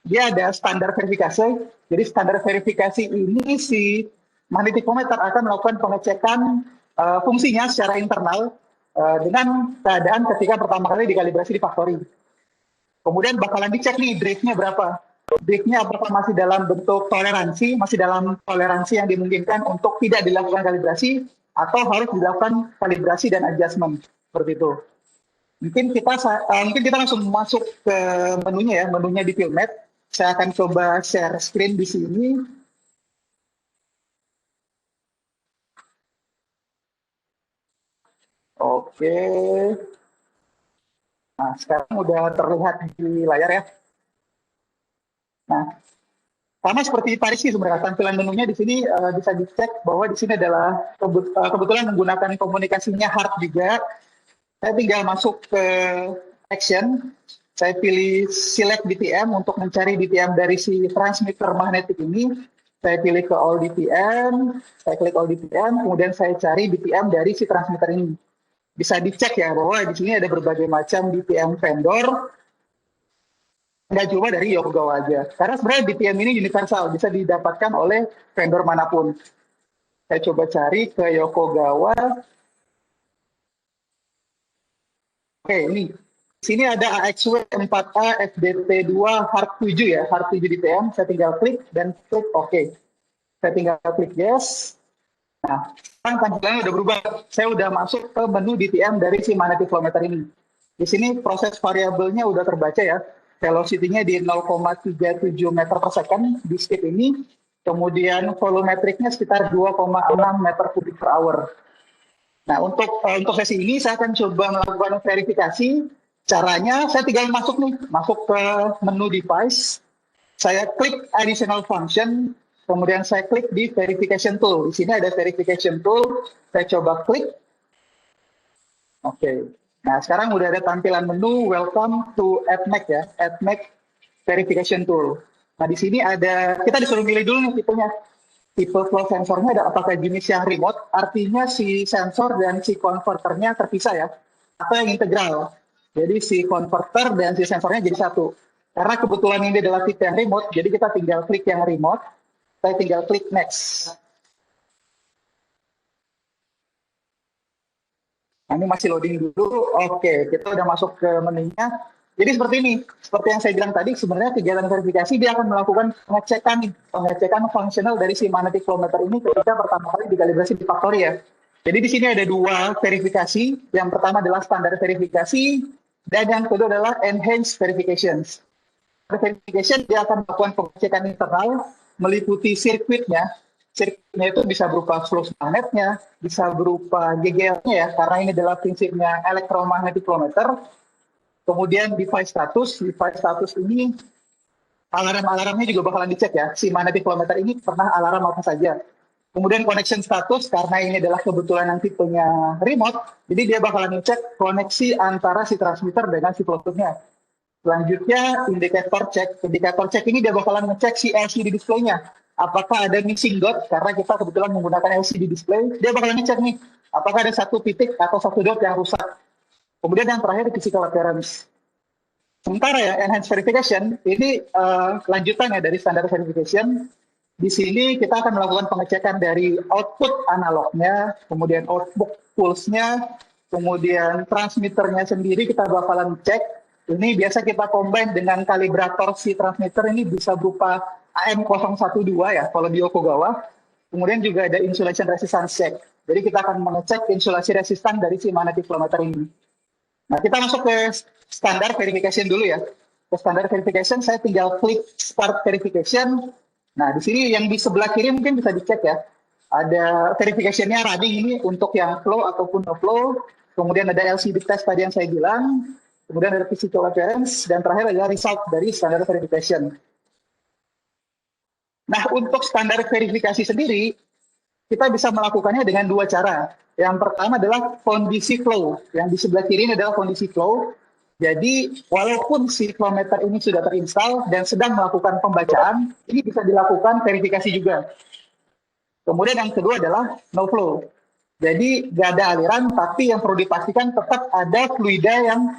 dia ada standar verifikasi. Jadi standar verifikasi ini si magnetic flow meter akan melakukan pengecekan fungsinya secara internal dengan keadaan ketika pertama kali dikalibrasi di factory. Kemudian bakalan dicek nih driftnya berapa. Driftnya apakah masih dalam bentuk toleransi, masih dalam toleransi yang dimungkinkan untuk tidak dilakukan kalibrasi atau harus dilakukan kalibrasi dan adjustment seperti itu. Mungkin kita langsung masuk ke menunya ya, menunya di Filmet. Saya akan coba share screen di sini. Oke. Nah, sekarang udah terlihat di layar ya. Nah, sama seperti Paris sih sebenarnya tampilan menunya di sini bisa dicek bahwa di sini adalah kebetulan menggunakan komunikasinya hard juga. Saya tinggal masuk ke action, saya pilih select DTM untuk mencari DTM dari si transmitter magnetik ini. Saya pilih ke all DTM, saya klik all DTM, kemudian saya cari DTM dari si transmitter ini. Bisa dicek ya bahwa di sini ada berbagai macam DTM vendor. Nggak cuma dari Yokogawa aja. Karena sebenarnya DTM ini universal, bisa didapatkan oleh vendor manapun. Saya coba cari ke Yokogawa. Oke, ini. Di sini ada AXW 4A FDT2 Hard 7 ya, Hard 7 DTM. Saya tinggal klik dan klik OK. Saya tinggal klik yes. Nah, sekarang tampilannya udah berubah. Saya udah masuk ke menu DTM dari si magnetic flow meter ini. Di sini proses variabelnya udah terbaca ya. Velocity-nya di 0,37 meter per second di skip ini. Kemudian volumetriknya sekitar 2,6 meter kubik per hour. Nah, untuk sesi ini saya akan coba melakukan verifikasi. Caranya saya tinggal masuk ke menu device. Saya klik additional function, kemudian saya klik di verification tool. Di sini ada verification tool. Saya coba klik. Oke. Nah, sekarang udah ada tampilan menu welcome to AdMac ya, AdMac verification tool. Nah, di sini ada, kita disuruh milih dulu nih tipenya. Tipe flow sensornya ada apakah jenis yang remote, artinya si sensor dan si konverternya terpisah ya, atau yang integral. Jadi si konverter dan si sensornya jadi satu. Karena kebetulan ini adalah tipe yang remote, jadi kita tinggal klik yang remote, saya tinggal klik next. Nah, ini masih loading dulu. Oke, kita udah masuk ke menunya. Jadi seperti ini, seperti yang saya bilang tadi, sebenarnya kegiatan verifikasi dia akan melakukan pengecekan fungsional dari si magnetic flow meter ini ketika pertama kali dikalibrasi di factory ya. Jadi di sini ada dua verifikasi. Yang pertama adalah standar verifikasi dan yang kedua adalah enhanced verifications. Verification dia akan melakukan pengecekan internal meliputi sirkuitnya. Sirkuitnya itu bisa berupa flux magnetnya, bisa berupa GGL-nya ya, karena ini adalah prinsipnya electromagnetic flow meter. Kemudian device status ini alarm-alarmnya juga bakalan dicek ya. Si magnetic flow meter ini pernah alarm apa saja. Kemudian connection status, karena ini adalah kebetulan yang tipenya remote, jadi dia bakalan ngecek koneksi antara si transmitter dengan si Bluetooth-nya. Selanjutnya, indikator cek ini dia bakalan ngecek si LCD display-nya. Apakah ada missing dot, karena kita kebetulan menggunakan LCD display, dia bakalan ngecek nih, apakah ada satu titik atau satu dot yang rusak. Kemudian yang terakhir, physical appearance. Sementara ya, enhanced verification, ini lanjutan ya dari standar verification. Di sini kita akan melakukan pengecekan dari output analognya, kemudian output pulse-nya, kemudian transmitternya sendiri kita bakalan cek. Ini biasa kita combine dengan kalibrator si transmitter, ini bisa berupa AM012 ya, kalau di Yokogawa. Kemudian juga ada insulation resistance check. Jadi kita akan mengecek insulasi resistan dari si magnetic flow meter ini. Nah, kita masuk ke standar verification dulu ya. Ke standar verification, saya tinggal klik start verification. Nah, di sini yang di sebelah kiri mungkin bisa dicek ya. Ada verification-nya running ini untuk yang flow ataupun no flow. Kemudian ada LCD test tadi yang saya bilang. Kemudian ada physical appearance. Dan terakhir adalah result dari standar verification. Nah, untuk standar verifikasi sendiri, kita bisa melakukannya dengan dua cara. Yang pertama adalah kondisi flow. Yang di sebelah kiri ini adalah kondisi flow. Jadi, walaupun si flow meter ini sudah terinstall dan sedang melakukan pembacaan, ini bisa dilakukan verifikasi juga. Kemudian yang kedua adalah no flow. Jadi, nggak ada aliran, tapi yang perlu dipastikan tetap ada fluida yang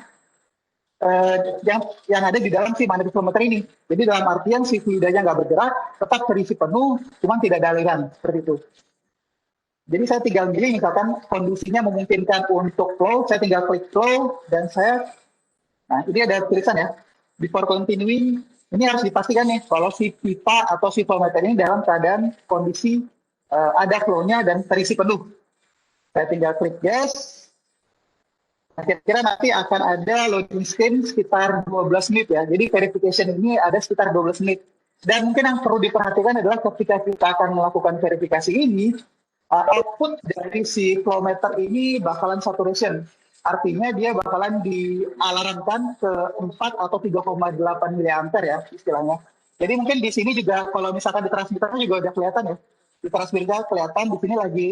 ada di dalam si magnetic flow meter ini. Jadi, dalam artian si fluidanya nggak bergerak, tetap terisi penuh, cuma tidak ada aliran, seperti itu. Jadi saya tinggal pilih, misalkan kondisinya memungkinkan untuk flow, saya tinggal klik flow, dan nah ini ada tulisan ya, before continuing, ini harus dipastikan nih, kalau si pipa atau si flow meter ini dalam keadaan kondisi ada flow-nya dan terisi penuh. Saya tinggal klik yes, nah, kira-kira nanti akan ada loading screen sekitar 12 menit ya, jadi verification ini ada sekitar 12 menit. Dan mungkin yang perlu diperhatikan adalah ketika kita akan melakukan verifikasi ini, output dari si flow meter ini bakalan saturation. Artinya dia bakalan dialarmkan ke 4 atau 3,8 mA ya istilahnya. Jadi mungkin di sini juga kalau misalkan di transmitternya juga udah kelihatan ya. Di transmitter kelihatan di sini lagi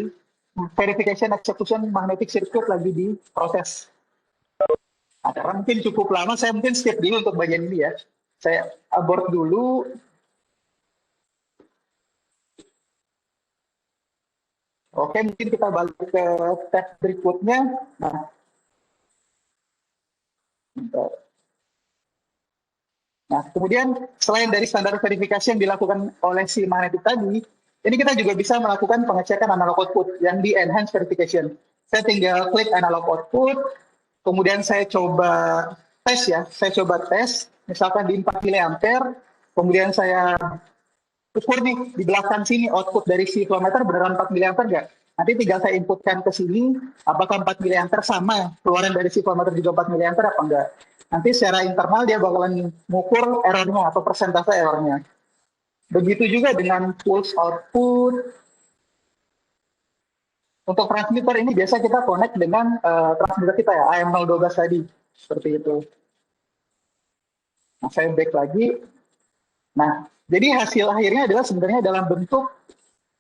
verification execution magnetic circuit lagi diproses. Nah, karena mungkin cukup lama, saya mungkin skip dulu untuk bagian ini ya. Saya abort dulu. Oke, mungkin kita balik ke tab berikutnya. Nah, kemudian selain dari standar verifikasi yang dilakukan oleh si magnetic tadi, ini kita juga bisa melakukan pengecekan analog output yang di enhanced verification. Saya tinggal klik analog output, kemudian saya coba tes ya. Saya coba tes, misalkan di 4 mA, kemudian saya ukur nih di belakang sini output dari si flow meter beneran 4 mA nggak? Nanti tinggal saya inputkan ke sini, apakah 4 mA sama keluaran dari si flow meter juga 4 mA apa enggak? Nanti secara internal dia bakalan mengukur errornya atau persentase errornya. Begitu juga dengan pulse output. Untuk transmitter ini biasa kita connect dengan transmitter kita ya, AM012 tadi, seperti itu. Nah, saya back lagi. Nah, jadi hasil akhirnya adalah sebenarnya dalam bentuk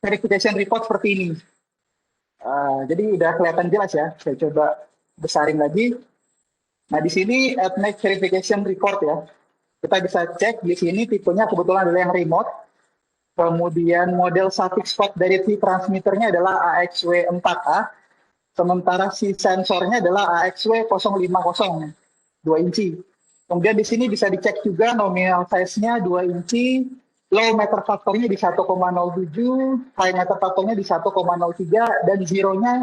verification report seperti ini. Jadi udah kelihatan jelas ya. Saya coba besarin lagi. Nah, di sini AppNet verification report ya. Kita bisa cek di sini tipenya kebetulan adalah yang remote. Kemudian model suffix port dari si transmitternya adalah AXW4A. Sementara si sensornya adalah AXW050, 2 inci. Kemudian di sini bisa dicek juga nominal size-nya 2 inci, low meter factor-nya di 1,07, high meter factor-nya di 1,03, dan zero-nya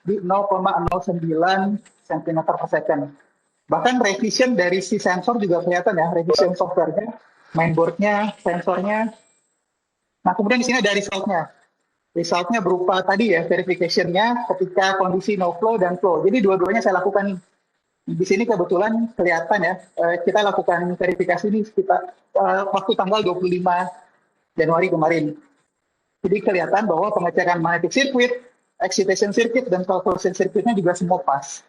di 0,09 cm per second. Bahkan revision dari si sensor juga kelihatan ya, revision software-nya, mainboard-nya, sensornya. Nah, kemudian di sini ada result-nya. Result-nya berupa tadi ya, verification-nya ketika kondisi no flow dan flow. Jadi dua-duanya saya lakukan nih. Di sini kebetulan kelihatan ya, kita lakukan verifikasi ini sekitar waktu tanggal 25 Januari kemarin. Jadi kelihatan bahwa pengecekan magnetic circuit, excitation circuit, dan conversion circuitnya juga semua pas.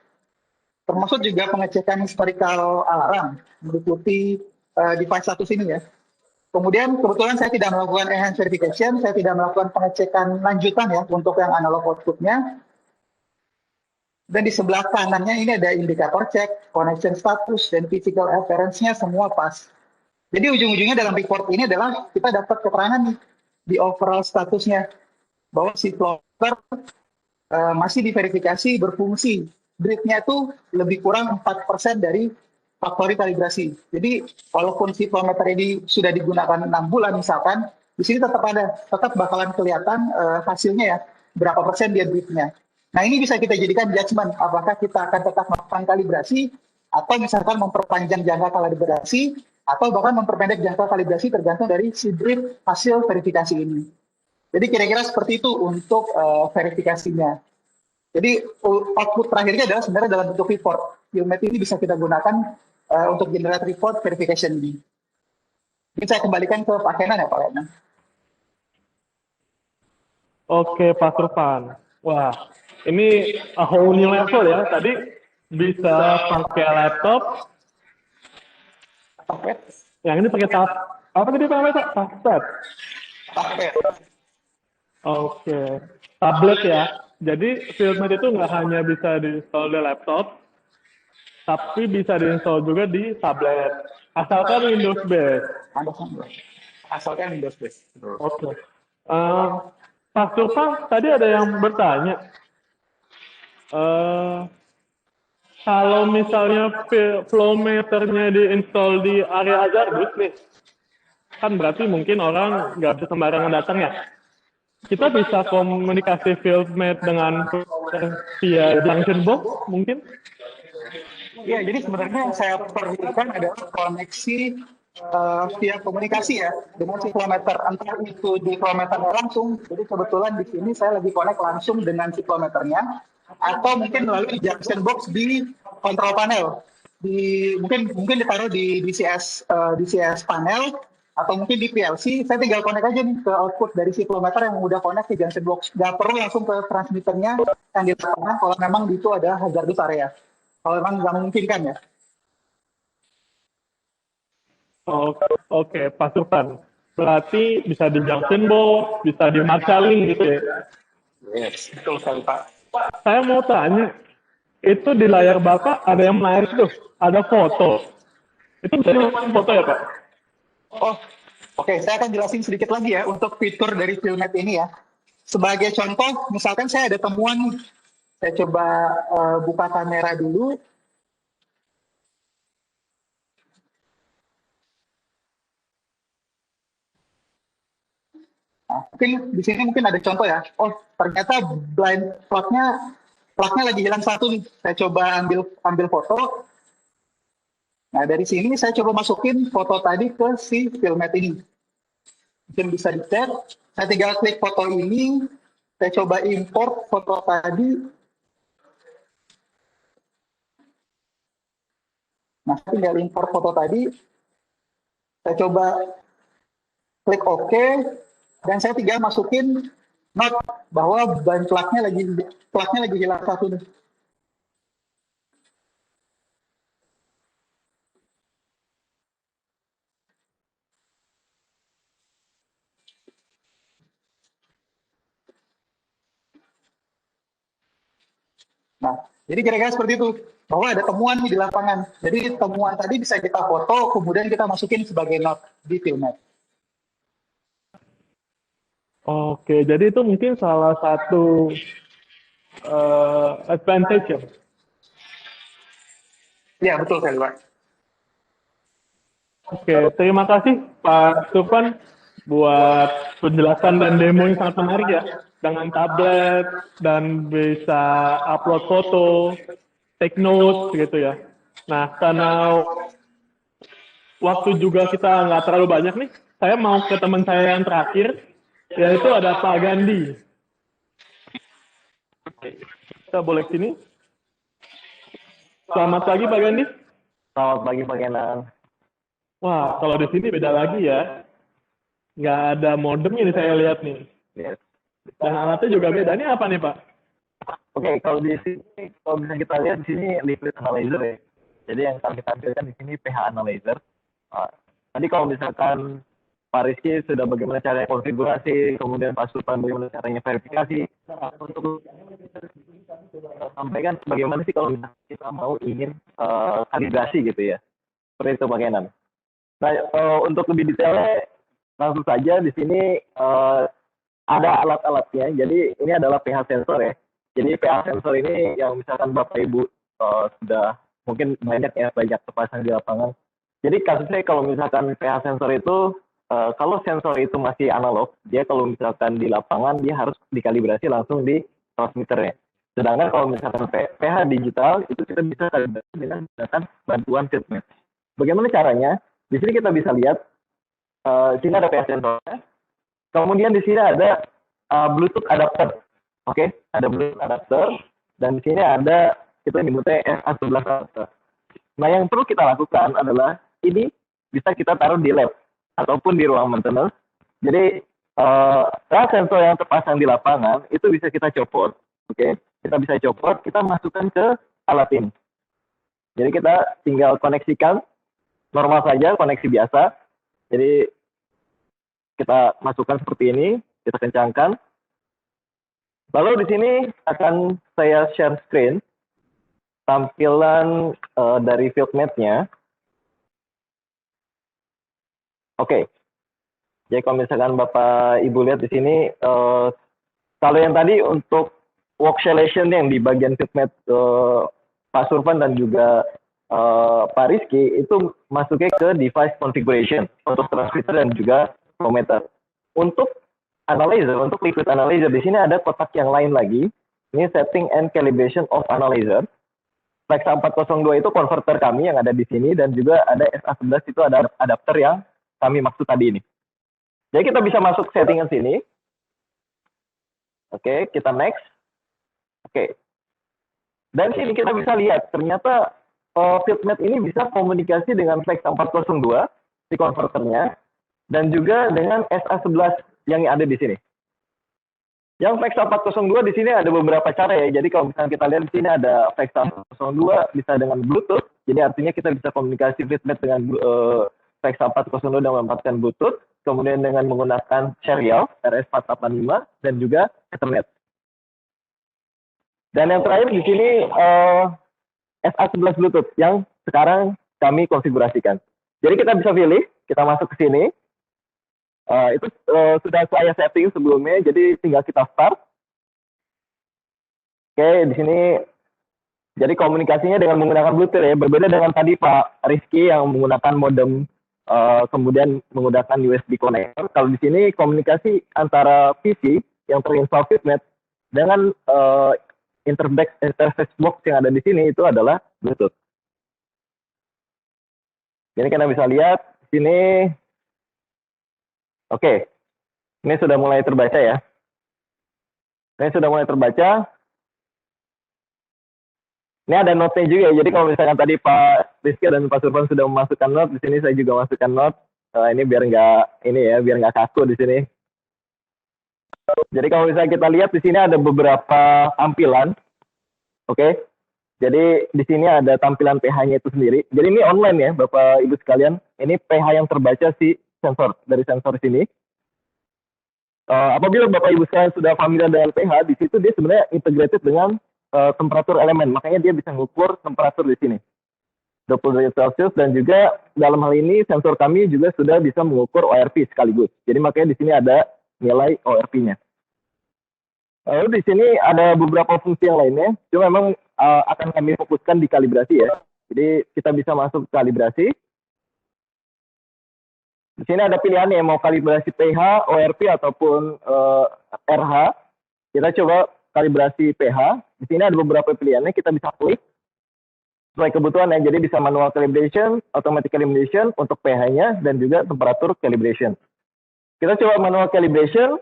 termasuk juga pengecekan historical alarm meliputi device status ini ya. Kemudian kebetulan saya tidak melakukan enhanced verification, saya tidak melakukan pengecekan lanjutan ya untuk yang analog outputnya. Dan di sebelah kanannya ini ada indikator cek, connection status, dan physical appearance-nya semua pas. Jadi ujung-ujungnya dalam report ini adalah kita dapat keterangan nih di overall statusnya bahwa si floater masih diverifikasi berfungsi. Grid-nya itu lebih kurang 4% dari faktori kalibrasi. Jadi walaupun si flometer ini sudah digunakan 6 bulan misalkan, di sini tetap bakalan kelihatan hasilnya ya, berapa persen dia grid-nya. Nah ini bisa kita jadikan judgement, apakah kita akan tetap melakukan kalibrasi, atau misalkan memperpanjang jangka kalibrasi, atau bahkan memperpendek jangka kalibrasi tergantung dari si grid hasil verifikasi ini. Jadi kira-kira seperti itu untuk verifikasinya. Jadi output terakhirnya adalah sebenarnya dalam bentuk report. FieldMap ini bisa kita gunakan untuk generate report verification ini. Ini saya kembalikan ke Pak Kenan ya Pak Kenan. Oke, Pak Surpan. Wah, ini a whole new level ya. Tadi bisa pakai laptop. Tablet. Yang ini pakai apa tadi namanya Pak? Tablet. Tablet. Oke, tablet ya. Jadi FieldMap itu nggak hanya bisa diinstal di laptop, tapi bisa diinstal juga di tablet. Asalkan Windows based. Asalkan Windows based. Oke. Pak Surpan, tadi ada yang bertanya, kalau misalnya flowmeternya diinstal di area hazardous nih, kan berarti mungkin orang nggak bisa sembarangan datang ya. Kita bisa komunikasi FieldMap dengan via junction box mungkin? Ya, jadi sebenarnya yang saya perlukan adalah koneksi via komunikasi ya dengan si flometer, entah itu di flometernya langsung. Jadi kebetulan di sini saya lagi connect langsung dengan si flometernya, atau mungkin melalui junction box di control panel. Mungkin ditaruh di DCS panel, atau mungkin di PLC. Saya tinggal connect aja nih ke output dari si flometer yang udah connect ke junction box. Nggak perlu langsung ke transmitternya yang di lapangan kalau memang itu ada hazardous area. Kalau memang nggak memungkinkan ya. Oke, Pak Surpan. Berarti bisa di junction box, bisa di marshalling gitu ya? Yes, betul sekali Pak. Saya mau tanya, itu di layar Bapak ada yang menarik tuh, ada foto. Itu bisa dilakukan foto ya Pak? Oh, oke. Saya akan jelasin sedikit lagi ya untuk fitur dari FieldMap ini ya. Sebagai contoh, misalkan saya ada temuan nih. Saya coba buka kamera dulu. Nah, mungkin di sini mungkin ada contoh ya. Oh, ternyata blind plugnya lagi hilang satu nih. Saya coba ambil foto. Nah, dari sini saya coba masukin foto tadi ke si FieldMap ini. Mungkin bisa dicek. Saya tinggal klik foto ini. Saya coba import foto tadi. Nah, saya tinggal import foto tadi. Saya coba klik OK. Dan saya tinggal masukin note bahwa ban plugnya lagi hilang satu nih. Nah, jadi kira-kira seperti itu. Bahwa ada temuan di lapangan. Jadi temuan tadi bisa kita foto, kemudian kita masukin sebagai note di FieldMap. Oke, jadi itu mungkin salah satu advantage ya? Ya, betul sekali Pak. Oke, terima kasih Pak Surpan buat penjelasan dan demo yang sangat menarik ya. Dengan tablet dan bisa upload foto, take notes gitu ya. Nah, karena waktu juga kita nggak terlalu banyak nih, saya mau ke teman saya yang terakhir, yaitu ada Pak Gandhi. Kita boleh sini. Selamat pagi Pak Gandhi. Selamat pagi Pak Kenan. Wah, kalau di sini beda lagi ya. Nggak ada modemnya nih saya lihat nih. Yes. Dan alatnya juga beda. Ini apa nih Pak? Oke, kalau di sini, kalau bisa kita lihat di sini liquid analyzer ya. Jadi yang kami tampilkan di sini pH analyzer. Tadi kalau misalkan Pak Rizky sudah bagaimana cara konfigurasi, kemudian Pak Sultan bagaimana caranya verifikasi. Untuk sampaikan bagaimana sih kalau misalkan kita mau ingin kalibrasi gitu ya. Seperti itu Pak Kenan. Nah, untuk lebih detailnya langsung saja di sini ada alat-alatnya. Jadi ini adalah pH sensor ya. Jadi pH sensor ini yang misalkan Bapak Ibu sudah mungkin banyak terpasang di lapangan. Jadi kasusnya kalau misalkan pH sensor itu kalau sensor itu masih analog, dia kalau misalkan di lapangan dia harus dikalibrasi langsung di transmitternya. Sedangkan kalau misalkan pH digital itu kita bisa kalibrasi dengan menggunakan bantuan FieldMatch. Bagaimana caranya? Di sini kita bisa lihat di sini ada pH sensornya. Kemudian di sini ada Bluetooth adapter. Oke, ada Bluetooth adapter dan di sini ada kita nyebutnya SA11 adapter. Nah, yang perlu kita lakukan adalah ini bisa kita taruh di lab ataupun di ruang maintenance. Jadi sensor yang terpasang di lapangan itu bisa kita copot. Oke, kita bisa copot, kita masukkan ke alat ini. Jadi kita tinggal koneksikan normal saja, koneksi biasa. Jadi kita masukkan seperti ini, kita kencangkan. Lalu di sini akan saya share screen tampilan dari FieldMatch-nya. Oke. Jadi kalau misalkan Bapak Ibu lihat di sini, kalau yang tadi untuk work selection yang di bagian FieldMatch Pak Survan dan juga Pak Rizky itu masuknya ke device configuration untuk transmitter dan juga meter. Untuk analyzer, untuk liquid analyzer di sini ada kotak yang lain lagi. Ini setting and calibration of analyzer. Flexa 402 itu konverter kami yang ada di sini dan juga ada SA11 itu ada adapter yang kami maksud tadi ini. Jadi kita bisa masuk settingan sini. Oke, kita next. Oke. Dan sini kita bisa lihat ternyata FieldMatch ini bisa komunikasi dengan Flexa 402 si konverternya dan juga dengan SA11 yang ada di sini. Yang Flexa 402 di sini ada beberapa cara ya. Jadi kalau misalnya kita lihat di sini ada Flexa 402 bisa dengan Bluetooth. Jadi artinya kita bisa komunikasi FieldMatch dengan Flexa 402 dan memanfaatkan Bluetooth. Kemudian dengan menggunakan serial RS485 dan juga Ethernet. Dan yang terakhir di sini SA11 Bluetooth yang sekarang kami konfigurasikan. Jadi kita bisa pilih, kita masuk ke sini. Itu sudah saya setting sebelumnya, jadi tinggal kita start. Oke, di sini jadi komunikasinya dengan menggunakan Bluetooth ya, berbeda dengan tadi Pak Rizky yang menggunakan modem, kemudian menggunakan USB connector. Kalau di sini komunikasi antara PC yang terinstall FieldMatch dengan interface box yang ada di sini itu adalah Bluetooth. Jadi kita bisa lihat di sini. Oke, ini sudah mulai terbaca ya. Ini sudah mulai terbaca. Ini ada note-nya juga. Jadi kalau misalkan tadi Pak Rizky dan Pak Survan sudah memasukkan note, di sini saya juga masukkan note. Ini biar nggak kaku di sini. Jadi kalau misalnya kita lihat di sini ada beberapa tampilan. Oke. Jadi di sini ada tampilan pH-nya itu sendiri. Jadi ini online ya, Bapak Ibu sekalian. Ini pH yang terbaca si sensor dari sensor sini. Apabila Bapak Ibu sekalian sudah familiar dengan pH, di situ dia sebenarnya integrated dengan temperatur elemen. Makanya dia bisa mengukur temperatur di sini. 20 derajat Celcius dan juga dalam hal ini sensor kami juga sudah bisa mengukur ORP sekaligus. Jadi makanya di sini ada nilai ORP-nya. Lalu di sini ada beberapa fungsi yang lainnya. Cuma memang akan kami fokuskan di kalibrasi ya. Jadi kita bisa masuk ke kalibrasi. Di sini ada pilihan yang mau kalibrasi pH, ORP ataupun RH. Kita coba kalibrasi pH. Di sini ada beberapa pilihannya. Kita bisa klik sesuai kebutuhan ya. Jadi bisa manual calibration, automatic calibration untuk pH-nya dan juga temperatur calibration. Kita coba manual calibration.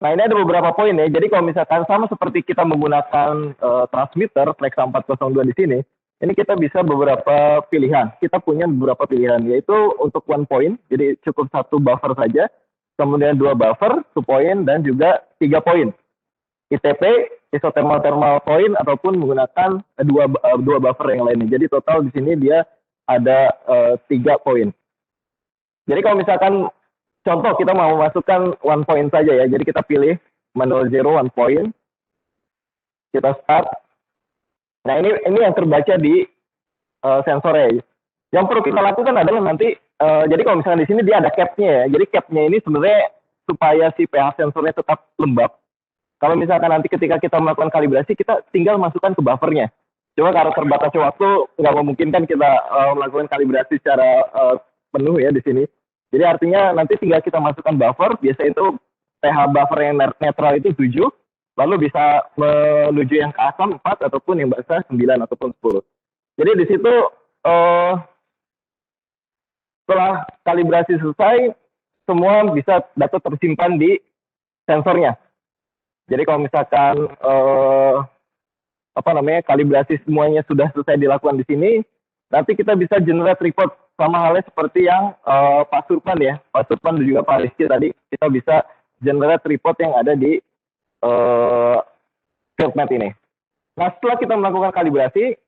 Nah ini ada beberapa poin ya. Jadi kalau misalkan sama seperti kita menggunakan transmitter Flexa 402 di sini. Ini kita bisa beberapa pilihan. Kita punya beberapa pilihan, yaitu untuk 1 point, jadi cukup 1 buffer saja. Kemudian 2 buffer, 2 point, dan juga 3 point. ITP, isothermal thermal point, ataupun menggunakan dua buffer yang lainnya. Jadi total di sini dia ada 3 poin. Jadi kalau misalkan contoh kita mau masukkan 1 point saja ya. Jadi kita pilih manual 0 1 point. Kita start. Nah ini yang terbaca di sensornya. Yang perlu kita lakukan adalah nanti, jadi kalau misalkan di sini dia ada cap-nya ya. Jadi cap-nya ini sebenarnya supaya si pH sensornya tetap lembab. Kalau misalkan nanti ketika kita melakukan kalibrasi, kita tinggal masukkan ke buffernya. Cuma karena terbatasnya waktu, nggak memungkinkan kita melakukan kalibrasi secara penuh ya di sini. Jadi artinya nanti tinggal kita masukkan buffer, biasa itu pH buffer yang netral itu 7, lalu bisa menuju yang ke asam 4, ataupun yang basah 9 ataupun 10. Jadi di situ setelah kalibrasi selesai, semua bisa data tersimpan di sensornya. Jadi kalau misalkan kalibrasi semuanya sudah selesai dilakukan di sini, nanti kita bisa generate report sama halnya seperti yang Pak Surpan ya, Pak Surpan dan juga Pak Rizky tadi, kita bisa generate report yang ada di FieldMap ini. Nah setelah kita melakukan kalibrasi,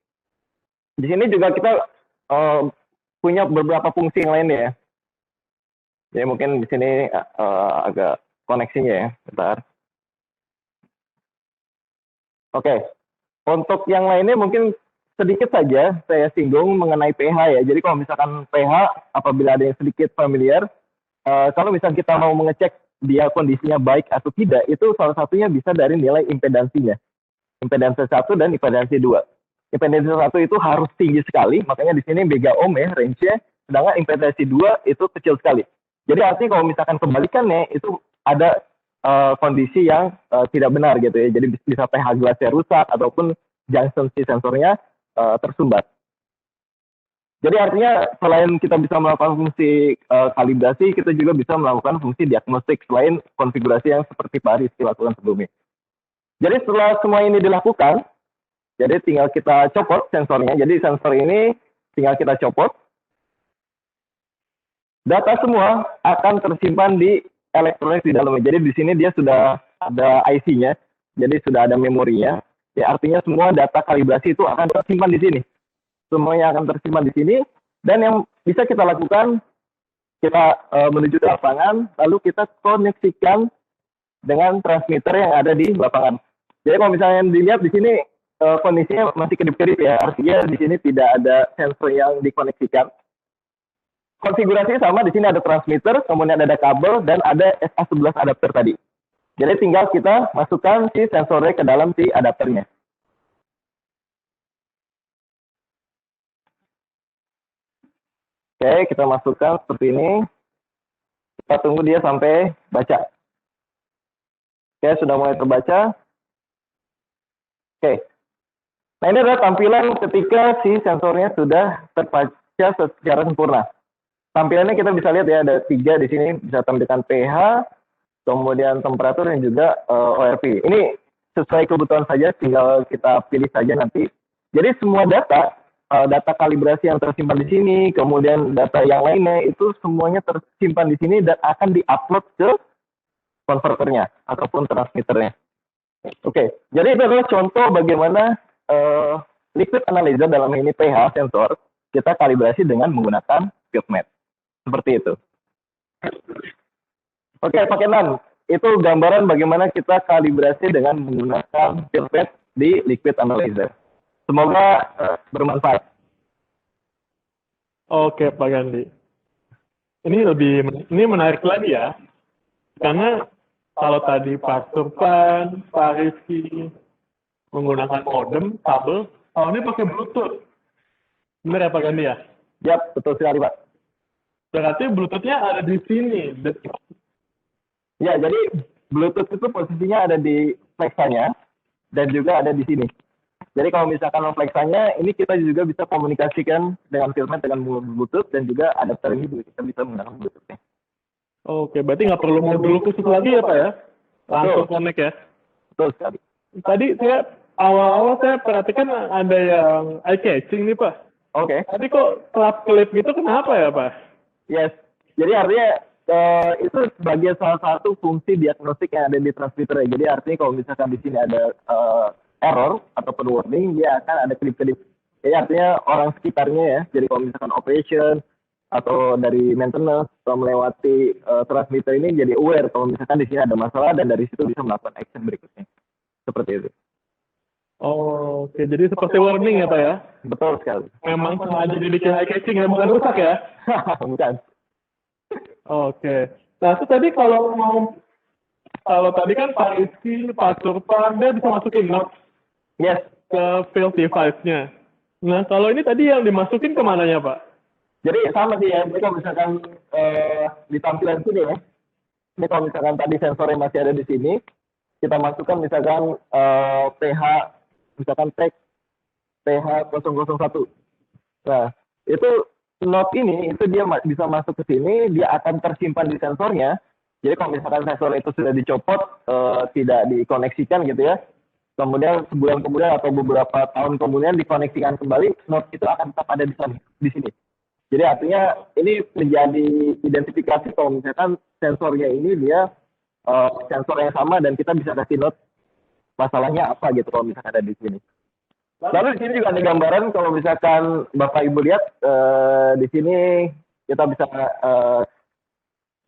di sini juga kita punya beberapa fungsi yang lainnya ya. Jadi mungkin di sini agak koneksinya ya, bentar. Oke, untuk yang lainnya mungkin sedikit saja saya singgung mengenai pH ya. Jadi kalau misalkan pH, apabila ada yang sedikit familiar, kalau misalkan kita mau mengecek dia kondisinya baik atau tidak, itu salah satunya bisa dari nilai impedansinya. Impedansi 1 dan impedansi 2. Impedansi 1 itu harus tinggi sekali, makanya di sini mega ohm ya range-nya, sedangkan impedansi 2 itu kecil sekali. Jadi artinya kalau misalkan kebalikannya, itu ada kondisi yang tidak benar gitu ya. Jadi bisa pH gelasnya rusak ataupun junction si sensornya tersumbat. Jadi artinya selain kita bisa melakukan fungsi kalibrasi, kita juga bisa melakukan fungsi diagnostik selain konfigurasi yang seperti Pak Rizky lakukan sebelumnya. Jadi setelah semua ini dilakukan, jadi tinggal kita copot sensornya. Jadi sensor ini tinggal kita copot. Data semua akan tersimpan di elektronik di dalamnya. Jadi di sini dia sudah ada IC-nya, jadi sudah ada memorinya. Ya artinya semua data kalibrasi itu akan tersimpan di sini. Semuanya akan tersimpan di sini. Dan yang bisa kita lakukan, kita menuju ke lapangan, lalu kita koneksikan dengan transmitter yang ada di lapangan. Jadi kalau misalnya dilihat di sini kondisinya masih kedip-kedip ya, artinya di sini tidak ada sensor yang dikoneksikan. Konfigurasinya sama, di sini ada transmitter, kemudian ada kabel, dan ada SA11 adapter tadi. Jadi tinggal kita masukkan si sensornya ke dalam si adapternya. Oke, kita masukkan seperti ini. Kita tunggu dia sampai baca. Oke, sudah mulai terbaca. Oke. Nah, ini adalah tampilan ketika si sensornya sudah terbaca secara sempurna. Tampilannya kita bisa lihat ya, ada 3 di sini, bisa tampilkan pH, kemudian temperatur, dan juga ORP. Ini sesuai kebutuhan saja, tinggal kita pilih saja nanti. Jadi semua data kalibrasi yang tersimpan di sini, kemudian data yang lainnya, itu semuanya tersimpan di sini dan akan di-upload ke konverternya ataupun transmitternya. Oke, jadi itu adalah contoh bagaimana liquid analyzer dalam ini pH sensor kita kalibrasi dengan menggunakan FieldMap. Seperti itu. Oke, Pak Kenan, itu gambaran bagaimana kita kalibrasi dengan menggunakan FieldMap di liquid analyzer. Semoga bermanfaat. Oke, Pak Gandhi. Ini menarik lagi ya. Karena kalau tadi Pak Surpan, Pak Rizky menggunakan modem, kabel, kalau ini pakai Bluetooth. Benar ya Pak Gandhi ya? Yap, betul sekali Pak. Berarti Bluetooth-nya ada di sini. Ya, jadi Bluetooth itu posisinya ada di flexanya dan juga ada di sini. Jadi kalau misalkan flexanya, ini kita juga bisa komunikasikan dengan FieldMap dengan Bluetooth, dan juga adapter ini juga kita bisa menggunakan Bluetooth-nya. Oke, berarti nggak perlu modul khusus lagi ya Pak ya? Langsung connect ya? Betul sekali. Tadi awal-awal saya perhatikan ada yang eye catching nih Pak. Oke. Tadi kok kelap-kelip gitu kenapa ya Pak? Yes. Jadi artinya itu sebagai salah satu fungsi diagnostik yang ada di transmitter. Jadi artinya kalau misalkan di sini ada error ataupun warning, dia akan ada kedip-kedip. Jadi artinya orang sekitarnya ya. Jadi kalau misalkan operation atau dari maintenance atau melewati transmitter ini jadi aware kalau misalkan di sini ada masalah dan dari situ bisa melakukan action berikutnya. Seperti itu. Oh, oke. Jadi seperti warning ya Pak ya? Betul sekali. Memang sengaja dibikin eye catching ya, bukan rusak ya? Bukan. Oke. Nah, itu tadi kalau tadi kan Pak Rizky, Pak Surpan, dia bisa masukin notes Yes. ke field device-nya. Nah, kalau ini tadi yang dimasukin kemananya Pak? Jadi sama sih ya. Jadi kalau misalkan di tampilan sini ya. Ini kalau misalkan tadi sensornya masih ada di sini, kita masukkan misalkan pH, misalkan tag pH 001. Nah, itu note ini itu dia bisa masuk ke sini, dia akan tersimpan di sensornya. Jadi kalau misalkan sensor itu sudah dicopot, tidak dikoneksikan gitu ya, kemudian sebulan kemudian atau beberapa tahun kemudian dikoneksikan kembali, note itu akan tetap ada di sini. Jadi artinya ini menjadi identifikasi kalau misalkan sensornya ini dia sensor yang sama dan kita bisa kasih note masalahnya apa gitu kalau misalkan ada di sini. Lalu di sini juga ada gambaran kalau misalkan Bapak Ibu lihat di sini kita bisa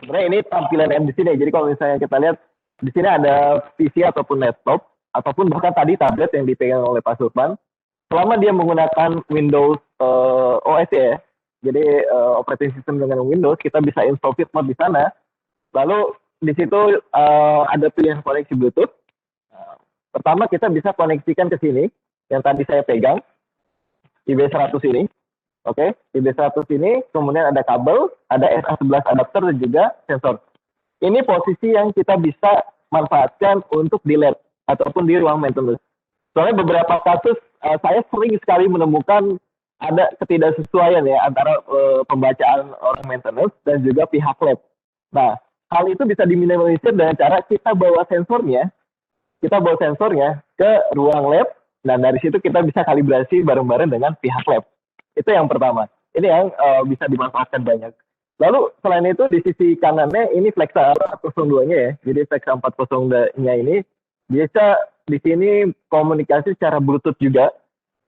sebenarnya ini tampilan yang di sini. Jadi kalau misalnya kita lihat di sini ada PC ataupun laptop ataupun bahkan tadi tablet yang dipegang oleh Pak Surpan. Selama dia menggunakan Windows OS ya, jadi operating system dengan Windows, kita bisa install Fitmod di sana. Lalu di situ ada pilihan koneksi Bluetooth. Pertama kita bisa koneksikan ke sini yang tadi saya pegang, IB100 ini. Oke, IB100 ini, kemudian ada kabel, ada SA11 adapter dan juga sensor. Ini posisi yang kita bisa manfaatkan untuk di lab ataupun di ruang maintenance. Soalnya beberapa kasus saya sering sekali menemukan ada ketidaksesuaian ya antara pembacaan orang maintenance dan juga pihak lab. Nah, hal itu bisa diminimalisir dengan cara kita bawa sensornya ke ruang lab. Dan dari situ kita bisa kalibrasi bareng-bareng dengan pihak lab. Itu yang pertama. Ini yang bisa dimanfaatkan banyak. Lalu selain itu di sisi kanannya ini Flexa 402-nya ya. Jadi Flexa 402-nya ini bisa di sini komunikasi secara Bluetooth juga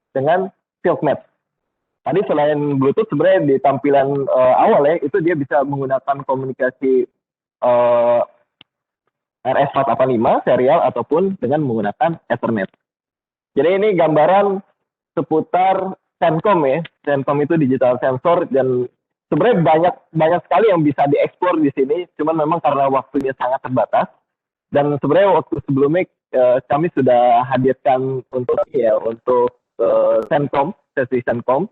dengan FieldMap. Tadi selain Bluetooth sebenarnya di tampilan awal ya itu dia bisa menggunakan komunikasi RS485 serial ataupun dengan menggunakan Ethernet. Jadi ini gambaran seputar Sencom ya. Sencom itu digital sensor dan sebenarnya banyak sekali yang bisa dieksplor di sini. Cuman memang karena waktunya sangat terbatas. Dan sebenarnya waktu sebelumnya kami sudah hadirkan untuk Sencom, sesi Sencom.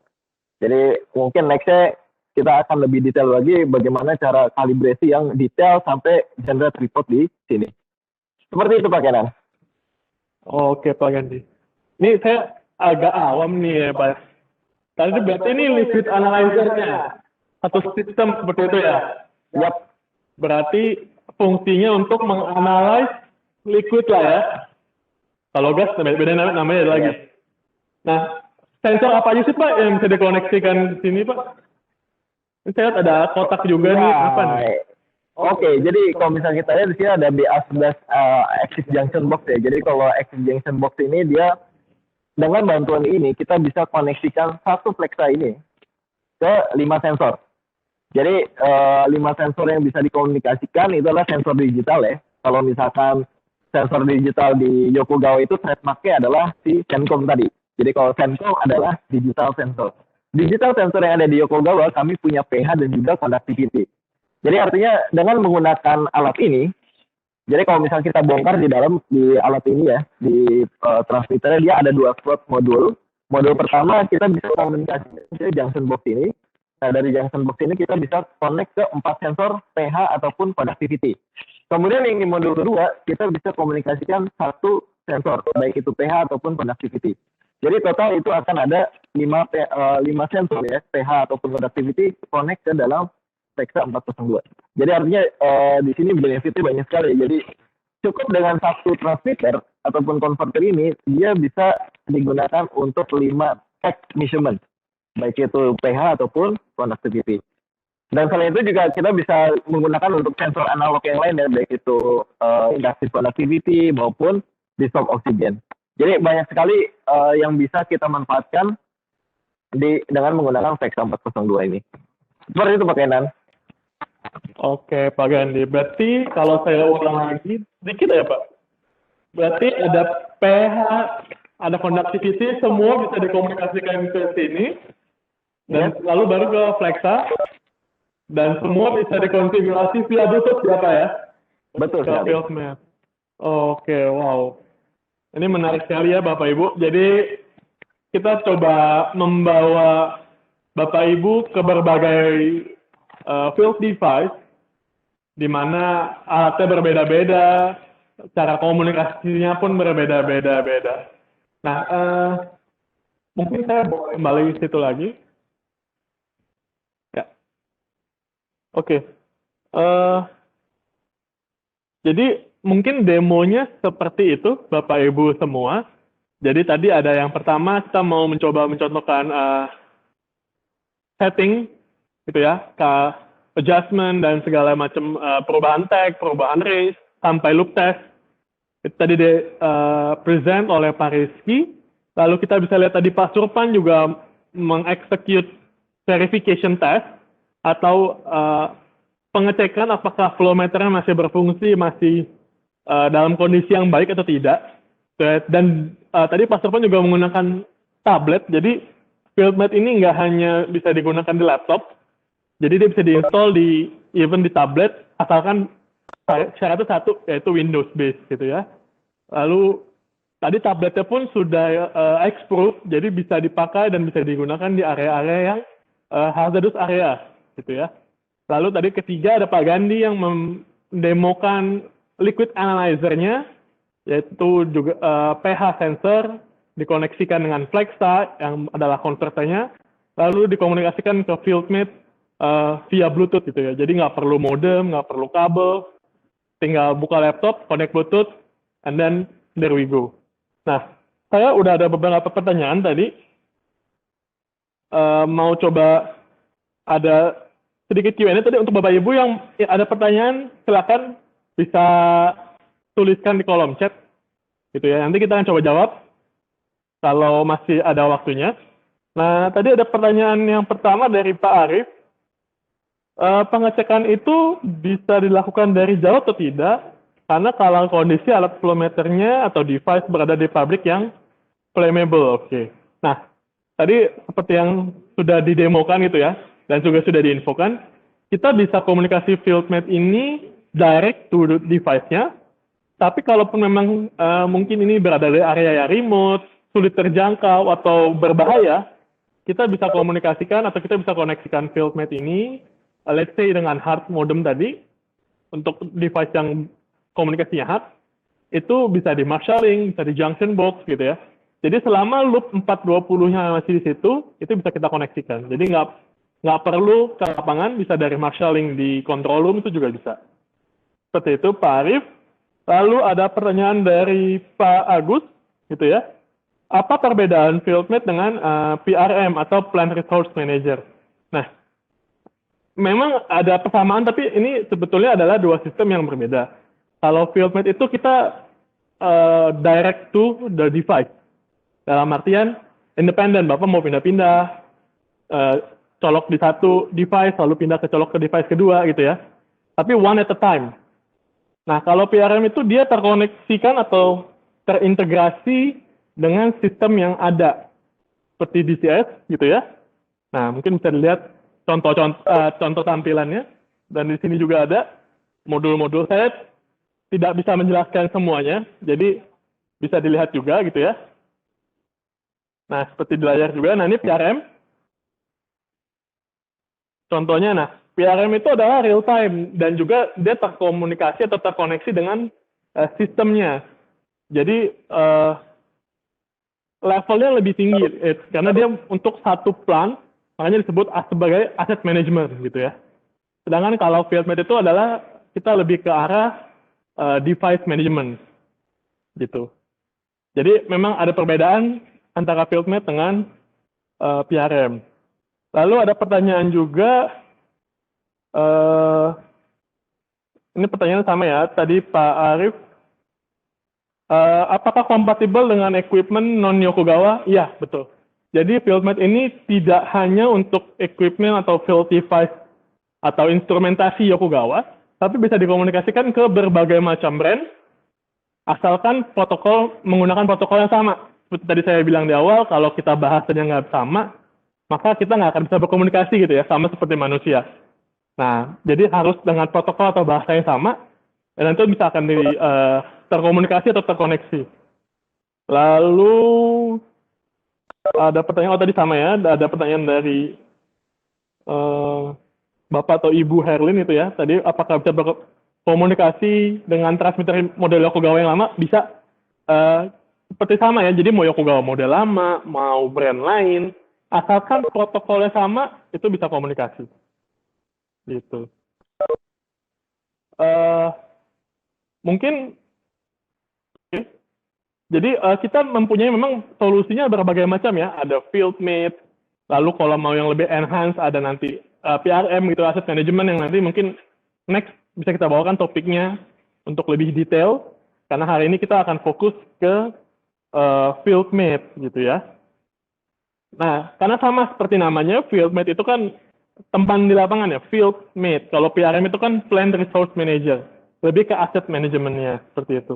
Jadi mungkin nextnya kita akan lebih detail lagi bagaimana cara kalibrasi yang detail sampai generate report di sini. Seperti itu Pak Kenan. Oke Pak Gandhi. Ini saya agak awam nih ya Pak. Tadi berarti ini liquid analyzer-nya. Satu sistem seperti itu ya? Yap. Berarti fungsinya untuk menganalisis liquid lah ya. Kalau gas beda namanya lagi. Nah, sensor apa aja sih Pak yang bisa dikoneksikan di sini Pak? Saya lihat ada kotak juga nih, apa nih? Oke, jadi kalau misalnya kita lihat di sini ada BA11 Axis Junction Box ya. Jadi kalau Axis Junction Box ini dia dengan bantuan ini kita bisa koneksikan satu Flexa ini ke 5 sensor. Jadi 5 sensor yang bisa dikomunikasikan itu adalah sensor digital ya. Kalau misalkan sensor digital di Yokogawa itu trademarknya adalah si Sencom tadi. Jadi kalau Sencom adalah digital sensor. Digital sensor yang ada di Yokogawa kami punya pH dan juga conductivity. Jadi artinya dengan menggunakan alat ini, jadi kalau misalnya kita bongkar di alat ini ya, di transmitternya dia ada 2 slot modul. Modul pertama kita bisa komunikasi ke junction box ini. Nah dari junction box ini kita bisa connect ke 4 sensor pH ataupun conductivity. Kemudian yang di modul kedua kita bisa komunikasikan 1 sensor, baik itu pH ataupun conductivity. Jadi total itu akan ada 5 sensor ya, pH ataupun conductivity connect ke dalam Flexa 402. Jadi artinya di sini benefitnya banyak sekali. Jadi cukup dengan satu transmitter ataupun converter ini, dia bisa digunakan untuk 5 tech measurement, baik itu pH ataupun conductivity. Dan selain itu juga kita bisa menggunakan untuk sensor analog yang lain ya, baik itu inductive conductivity maupun di stok oksigen. Jadi banyak sekali yang bisa kita manfaatkan dengan menggunakan VEX 402 ini. Seperti itu Pak Kenan. Oke, Pak Gandhi. Berarti kalau saya ulang lagi, sedikit ya Pak. Berarti ada pH, ada conductivity, semua bisa dikomunikasikan ke sini, dan lalu baru ke flexa, dan semua bisa dikonfigurasi via Bluetooth ya Pak ya? Betul Ke sekali. field map. Oke, wow. Ini menarik sekali ya Bapak Ibu. Jadi kita coba membawa Bapak Ibu ke berbagai field device, di mana alatnya berbeda-beda, cara komunikasinya pun berbeda-beda. Nah, mungkin saya kembali ke situ lagi. Ya, oke. Jadi mungkin demonya seperti itu, Bapak Ibu semua. Jadi tadi ada yang pertama, kita mau mencoba mencontohkan setting, gitu ya, adjustment dan segala macam perubahan tag, perubahan range, sampai loop test. Itu tadi present oleh Pak Rizky. Lalu kita bisa lihat tadi Pak Surpan juga mengexecute verification test atau pengecekan apakah flow meternya masih berfungsi, masih dalam kondisi yang baik atau tidak. Dan tadi Pak Surpan juga menggunakan tablet, jadi FieldMate ini nggak hanya bisa digunakan di laptop, jadi dia bisa diinstal even di tablet, asalkan syaratnya satu, yaitu Windows based gitu ya. Lalu tadi tabletnya pun sudah X-proof, jadi bisa dipakai dan bisa digunakan di area-area yang hazardous area gitu ya. Lalu tadi ketiga ada Pak Gandhi yang mendemokan liquid analyzer-nya, yaitu juga pH sensor dikoneksikan dengan flexa yang adalah konverternya, lalu dikomunikasikan ke FieldMate via Bluetooth gitu ya. Jadi nggak perlu modem, nggak perlu kabel, tinggal buka laptop, connect Bluetooth, and then there we go. Nah, saya udah ada beberapa pertanyaan tadi. Mau coba ada sedikit Q&A tadi untuk Bapak Ibu yang ada pertanyaan, silakan bisa tuliskan di kolom chat gitu ya. Nanti kita akan coba jawab kalau masih ada waktunya. Nah, tadi ada pertanyaan yang pertama dari Pak Arif. Pengecekan itu bisa dilakukan dari jauh atau tidak? Karena kalau kondisi alat flow meternya atau device berada di pabrik yang flammable. Oke. Nah, tadi seperti yang sudah didemokan gitu ya, dan juga sudah diinfokan, kita bisa komunikasi FieldMate ini direct to the device-nya. Tapi kalaupun memang mungkin ini berada di area yang remote, sulit terjangkau atau berbahaya, kita bisa komunikasikan atau kita bisa koneksikan FieldMate ini, let's say dengan hard modem tadi, untuk device yang komunikasinya hard, itu bisa di marshalling, bisa di junction box gitu ya. Jadi selama loop 420-nya masih di situ, itu bisa kita koneksikan. Jadi nggak perlu ke lapangan, bisa dari marshalling di control room itu juga bisa. Seperti itu Pak Arif. Lalu ada pertanyaan dari Pak Agus, gitu ya. Apa perbedaan FieldMate dengan PRM atau Plant Resource Manager? Nah, memang ada persamaan, tapi ini sebetulnya adalah dua sistem yang berbeda. Kalau FieldMate itu kita direct to the device. Dalam artian independen, Bapak mau pindah-pindah, colok di satu device, lalu pindah ke colok ke device kedua gitu ya. Tapi one at a time. Nah, kalau PRM itu dia terkoneksikan atau terintegrasi dengan sistem yang ada. Seperti DCS gitu ya. Nah, mungkin bisa dilihat contoh tampilannya. Dan di sini juga ada modul-modul. Saya tidak bisa menjelaskan semuanya, jadi bisa dilihat juga gitu ya. Nah, seperti di layar juga. Nah, ini PRM. Contohnya, nah, PRM itu adalah real time dan juga dia terkomunikasi atau terkoneksi dengan sistemnya. Jadi levelnya lebih tinggi karena dia untuk satu plant, makanya disebut sebagai asset management gitu ya. Sedangkan kalau FieldMate itu adalah kita lebih ke arah device management gitu. Jadi memang ada perbedaan antara FieldMate dengan PRM. Lalu ada pertanyaan juga Eh, ini pertanyaan sama ya. Tadi Pak Arif, apakah kompatibel dengan equipment non Yokogawa? Iya, betul. Jadi FieldMate ini tidak hanya untuk equipment atau field device atau instrumentasi Yokogawa, tapi bisa dikomunikasikan ke berbagai macam brand, asalkan menggunakan protokol yang sama. Seperti tadi saya bilang di awal, kalau kita bahasanya nggak sama, maka kita nggak akan bisa berkomunikasi gitu ya, sama seperti manusia. Nah, jadi harus dengan protokol atau bahasa yang sama, dan itu bisa akan terkomunikasi atau terkoneksi. Lalu ada pertanyaan, tadi sama ya, ada pertanyaan dari Bapak atau Ibu Herlin itu ya, tadi apakah bisa berkomunikasi dengan transmitter model Yokogawa yang lama? Bisa. Seperti sama ya, jadi mau Yokogawa model lama, mau brand lain, asalkan protokolnya sama, itu bisa komunikasi. Gitu. Mungkin, jadi kita mempunyai memang solusinya berbagai macam ya, ada FieldMate, lalu kalau mau yang lebih enhance, ada nanti PRM gitu, asset management yang nanti mungkin next bisa kita bawakan topiknya untuk lebih detail, karena hari ini kita akan fokus ke FieldMate gitu ya. Nah, karena sama seperti namanya, FieldMate itu kan tempat di lapangan ya, FieldMate. Kalau PRM itu kan Plant Resource Manager, lebih ke asset manajemennya, seperti itu.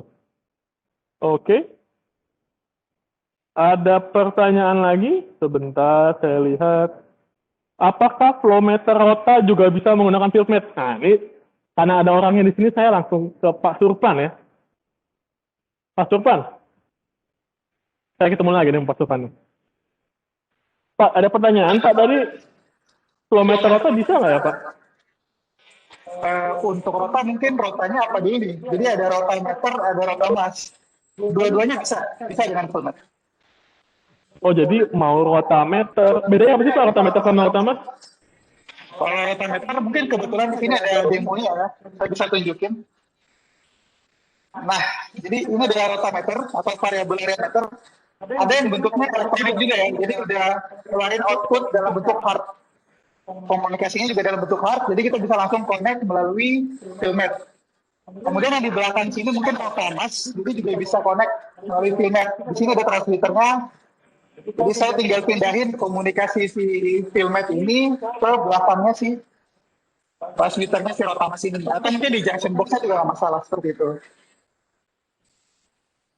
Oke. Ada pertanyaan lagi? Sebentar, saya lihat. Apakah flowmeter rota juga bisa menggunakan FieldMate? Nah, ini karena ada orangnya di sini, saya langsung ke Pak Surpan ya. Pak Surpan. Saya ketemu lagi dengan Pak Surpan. Pak, ada pertanyaan, Pak, tadi flowmeter rota bisa nggak ya, Pak? Untuk rota mungkin rotanya apa dulu nih? Jadi ada rota meter, ada rota mas. Dua-duanya bisa dengan FieldMate. Oh, jadi mau rotameter. Bedanya apa sih Pak rotameter sama rotamas? Kalau rotameter mungkin kebetulan di sini ada demonya ya. Saya bisa tunjukin. Nah, jadi ini adalah rotameter atau variabel meter. Ada yang bentuknya elektronik juga ya. Jadi udah keluarin output dalam bentuk hard. Komunikasinya juga dalam bentuk hard. Jadi kita bisa langsung connect melalui FieldMate. Kemudian yang di belakang sini mungkin rotamas, jadi juga bisa connect melalui FieldMate. Di sini ada transmitternya. Jadi saya tinggal pindahin komunikasi si FieldMate ini ke belakangnya si transmitternya si rotamas ini. Atau mungkin di junction box-nya juga nggak masalah seperti itu.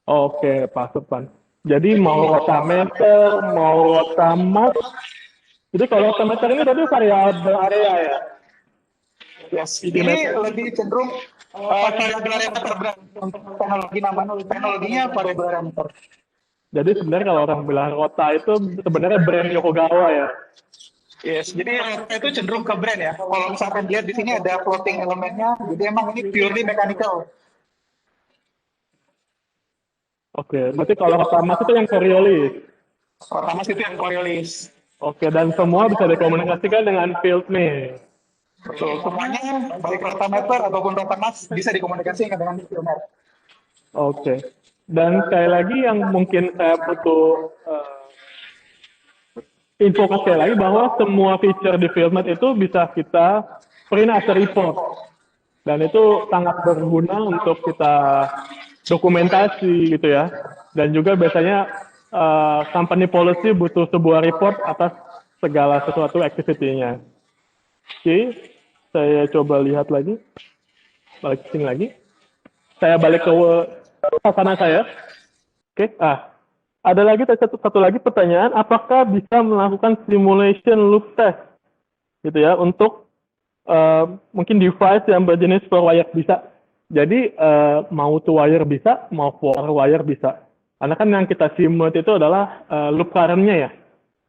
Oke, Pak Surpan. Jadi mau rotameter, mau rotamas. Jadi kalau rotameter ini tadi variabel area ya? Yes, ini lebih cenderung variabel area meter untuk teknologinya variabel area meter. Jadi sebenarnya kalau orang bilang rota itu sebenarnya brand Yokogawa ya? Yes, jadi rota itu cenderung ke brand ya. Kalau misalkan dilihat di sini ada floating elemennya, jadi emang ini purely mechanical. Oke, berarti kalau rotamas itu yang Coriolis. Rotamas itu yang Coriolis. Oke, dan semua bisa dikomunikasikan dengan FieldMate. Betul, semuanya baik rotameter ataupun rotamas bisa dikomunikasikan dengan FieldMate. Oke. Dan sekali lagi yang mungkin saya butuh info sekali lagi bahwa semua feature di FieldMate itu bisa kita print as a report. Dan itu sangat berguna untuk kita dokumentasi gitu ya. Dan juga biasanya company policy butuh sebuah report atas segala sesuatu activity-nya. Oke, saya coba lihat lagi. Balik ke sini lagi. Saya balik ke sana saya. Oke, ada lagi satu lagi pertanyaan, apakah bisa melakukan simulation loop test gitu ya untuk mungkin device yang berjenis 4-wire bisa. Jadi mau 2-wire bisa, mau 4-wire bisa. Karena kan yang kita simulate itu adalah loop current-nya ya.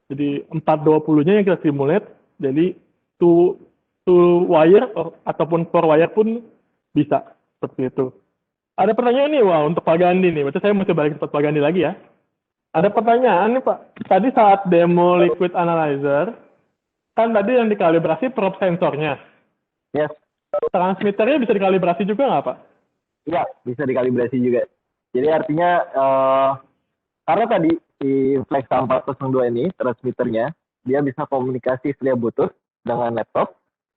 Jadi 420-nya yang kita simulate, jadi 2-wire ataupun 4-wire pun bisa seperti itu. Ada pertanyaan nih, wah untuk Pak Gandhi nih. Berarti saya mesti balik ke Pak Gandhi lagi ya. Ada pertanyaan nih Pak. Tadi saat demo liquid analyzer, kan tadi yang dikalibrasi probe sensornya. Yes. Transmitternya bisa dikalibrasi juga nggak Pak? Iya, bisa dikalibrasi juga. Jadi artinya, karena tadi di Flex 402 ini, transmitternya, dia bisa komunikasi via Bluetooth dengan laptop,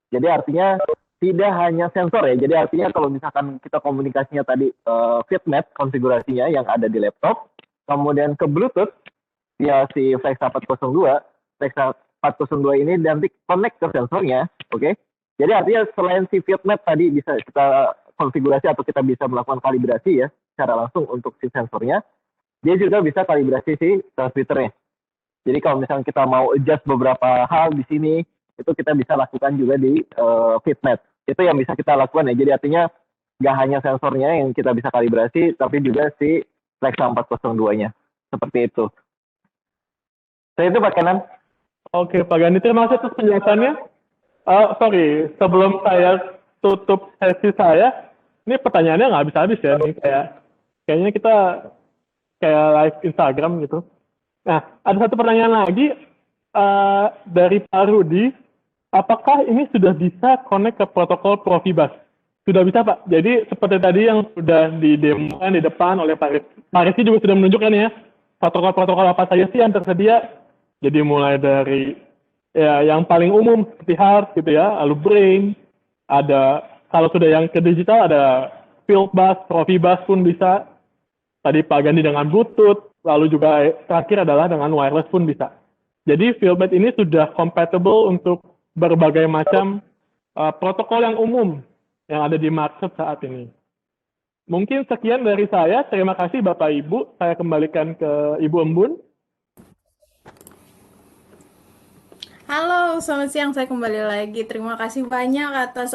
Jadi artinya tidak hanya sensor ya. Jadi artinya kalau misalkan kita komunikasinya tadi FitMate konfigurasinya yang ada di laptop, kemudian ke Bluetooth ya si Flexa 402, Flexa 402 ini nanti connect ke sensornya, oke? Jadi artinya selain si FitMate tadi bisa kita konfigurasi atau kita bisa melakukan kalibrasi ya secara langsung untuk si sensornya, dia juga bisa kalibrasi si transmitternya. Jadi kalau misalnya kita mau adjust beberapa hal di sini, itu kita bisa lakukan juga di FitMate. Itu yang bisa kita lakukan ya. Jadi artinya nggak hanya sensornya yang kita bisa kalibrasi, tapi juga si Flexa 402-nya. Seperti itu. Saya itu Pak Kenan. Oke, Pak Gandhi, terima kasih atas penjelasannya. Sorry, sebelum saya tutup sesi saya, ini pertanyaannya nggak habis-habis ya. Nih, kayaknya kita kayak live Instagram gitu. Nah, ada satu pertanyaan lagi dari Pak Rudi. Apakah ini sudah bisa connect ke protokol Profibus? Sudah bisa, Pak. Jadi seperti tadi yang sudah didemokan di depan oleh Pak Rizky juga sudah menunjukkan ya, protokol-protokol apa saja sih yang tersedia. Jadi mulai dari ya yang paling umum seperti HART gitu ya, lalu Brain, ada kalau sudah yang ke digital ada Fieldbus, Profibus pun bisa. Tadi Pak Gandhi dengan Bluetooth, lalu juga terakhir adalah dengan wireless pun bisa. Jadi Fieldbus ini sudah compatible untuk berbagai macam protokol yang umum yang ada di market saat ini. Mungkin sekian dari saya. Terima kasih Bapak Ibu. Saya kembalikan ke Ibu Embun. Halo, selamat siang. Saya kembali lagi. Terima kasih banyak atas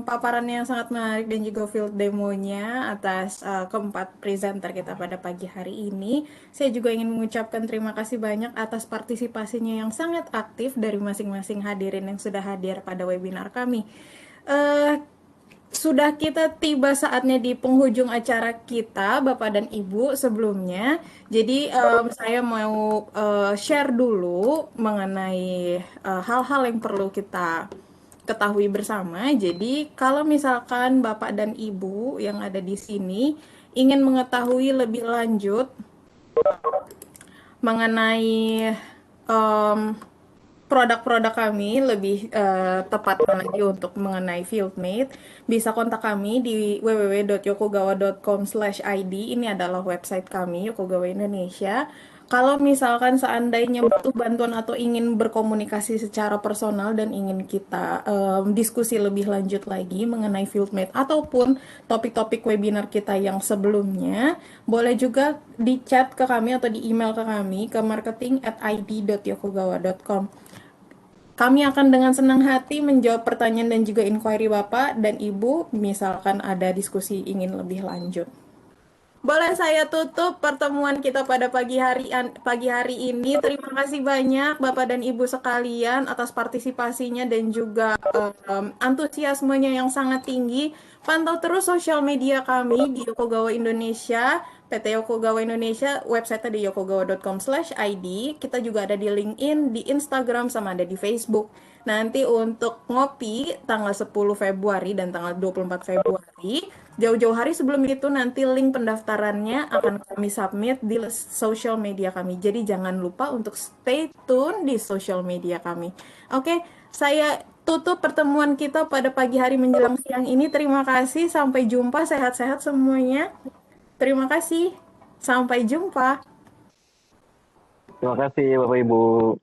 paparannya yang sangat menarik dan juga field demonya atas keempat presenter kita pada pagi hari ini. Saya juga ingin mengucapkan terima kasih banyak atas partisipasinya yang sangat aktif dari masing-masing hadirin yang sudah hadir pada webinar kami. Sudah kita tiba saatnya di penghujung acara kita, Bapak dan Ibu, sebelumnya. Jadi saya mau share dulu mengenai hal-hal yang perlu kita ketahui bersama. Jadi kalau misalkan Bapak dan Ibu yang ada di sini ingin mengetahui lebih lanjut mengenai produk-produk kami lebih tepatnya lagi untuk mengenai Fieldmate, bisa kontak kami di www.yokogawa.com/id. Ini adalah website kami, Yokogawa Indonesia. Kalau misalkan seandainya butuh bantuan atau ingin berkomunikasi secara personal dan ingin kita diskusi lebih lanjut lagi mengenai Fieldmate ataupun topik-topik webinar kita yang sebelumnya, boleh juga di chat ke kami atau di email ke kami ke marketing@id.yokogawa.com. Kami akan dengan senang hati menjawab pertanyaan dan juga inquiry Bapak dan Ibu, misalkan ada diskusi ingin lebih lanjut. Boleh saya tutup pertemuan kita pada pagi hari ini. Terima kasih banyak Bapak dan Ibu sekalian atas partisipasinya dan juga antusiasmenya yang sangat tinggi. Pantau terus sosial media kami di Yokogawa Indonesia, PT Yokogawa Indonesia, website di yokogawa.com/id. Kita juga ada di LinkedIn, di Instagram, sama ada di Facebook. Nanti untuk ngopi tanggal 10 Februari dan tanggal 24 Februari, jauh-jauh hari sebelum itu nanti link pendaftarannya akan kami submit di social media kami. Jadi jangan lupa untuk stay tune di social media kami. Oke, saya tutup pertemuan kita pada pagi hari menjelang siang ini. Terima kasih, sampai jumpa, sehat-sehat semuanya. Terima kasih, sampai jumpa. Terima kasih Bapak Ibu.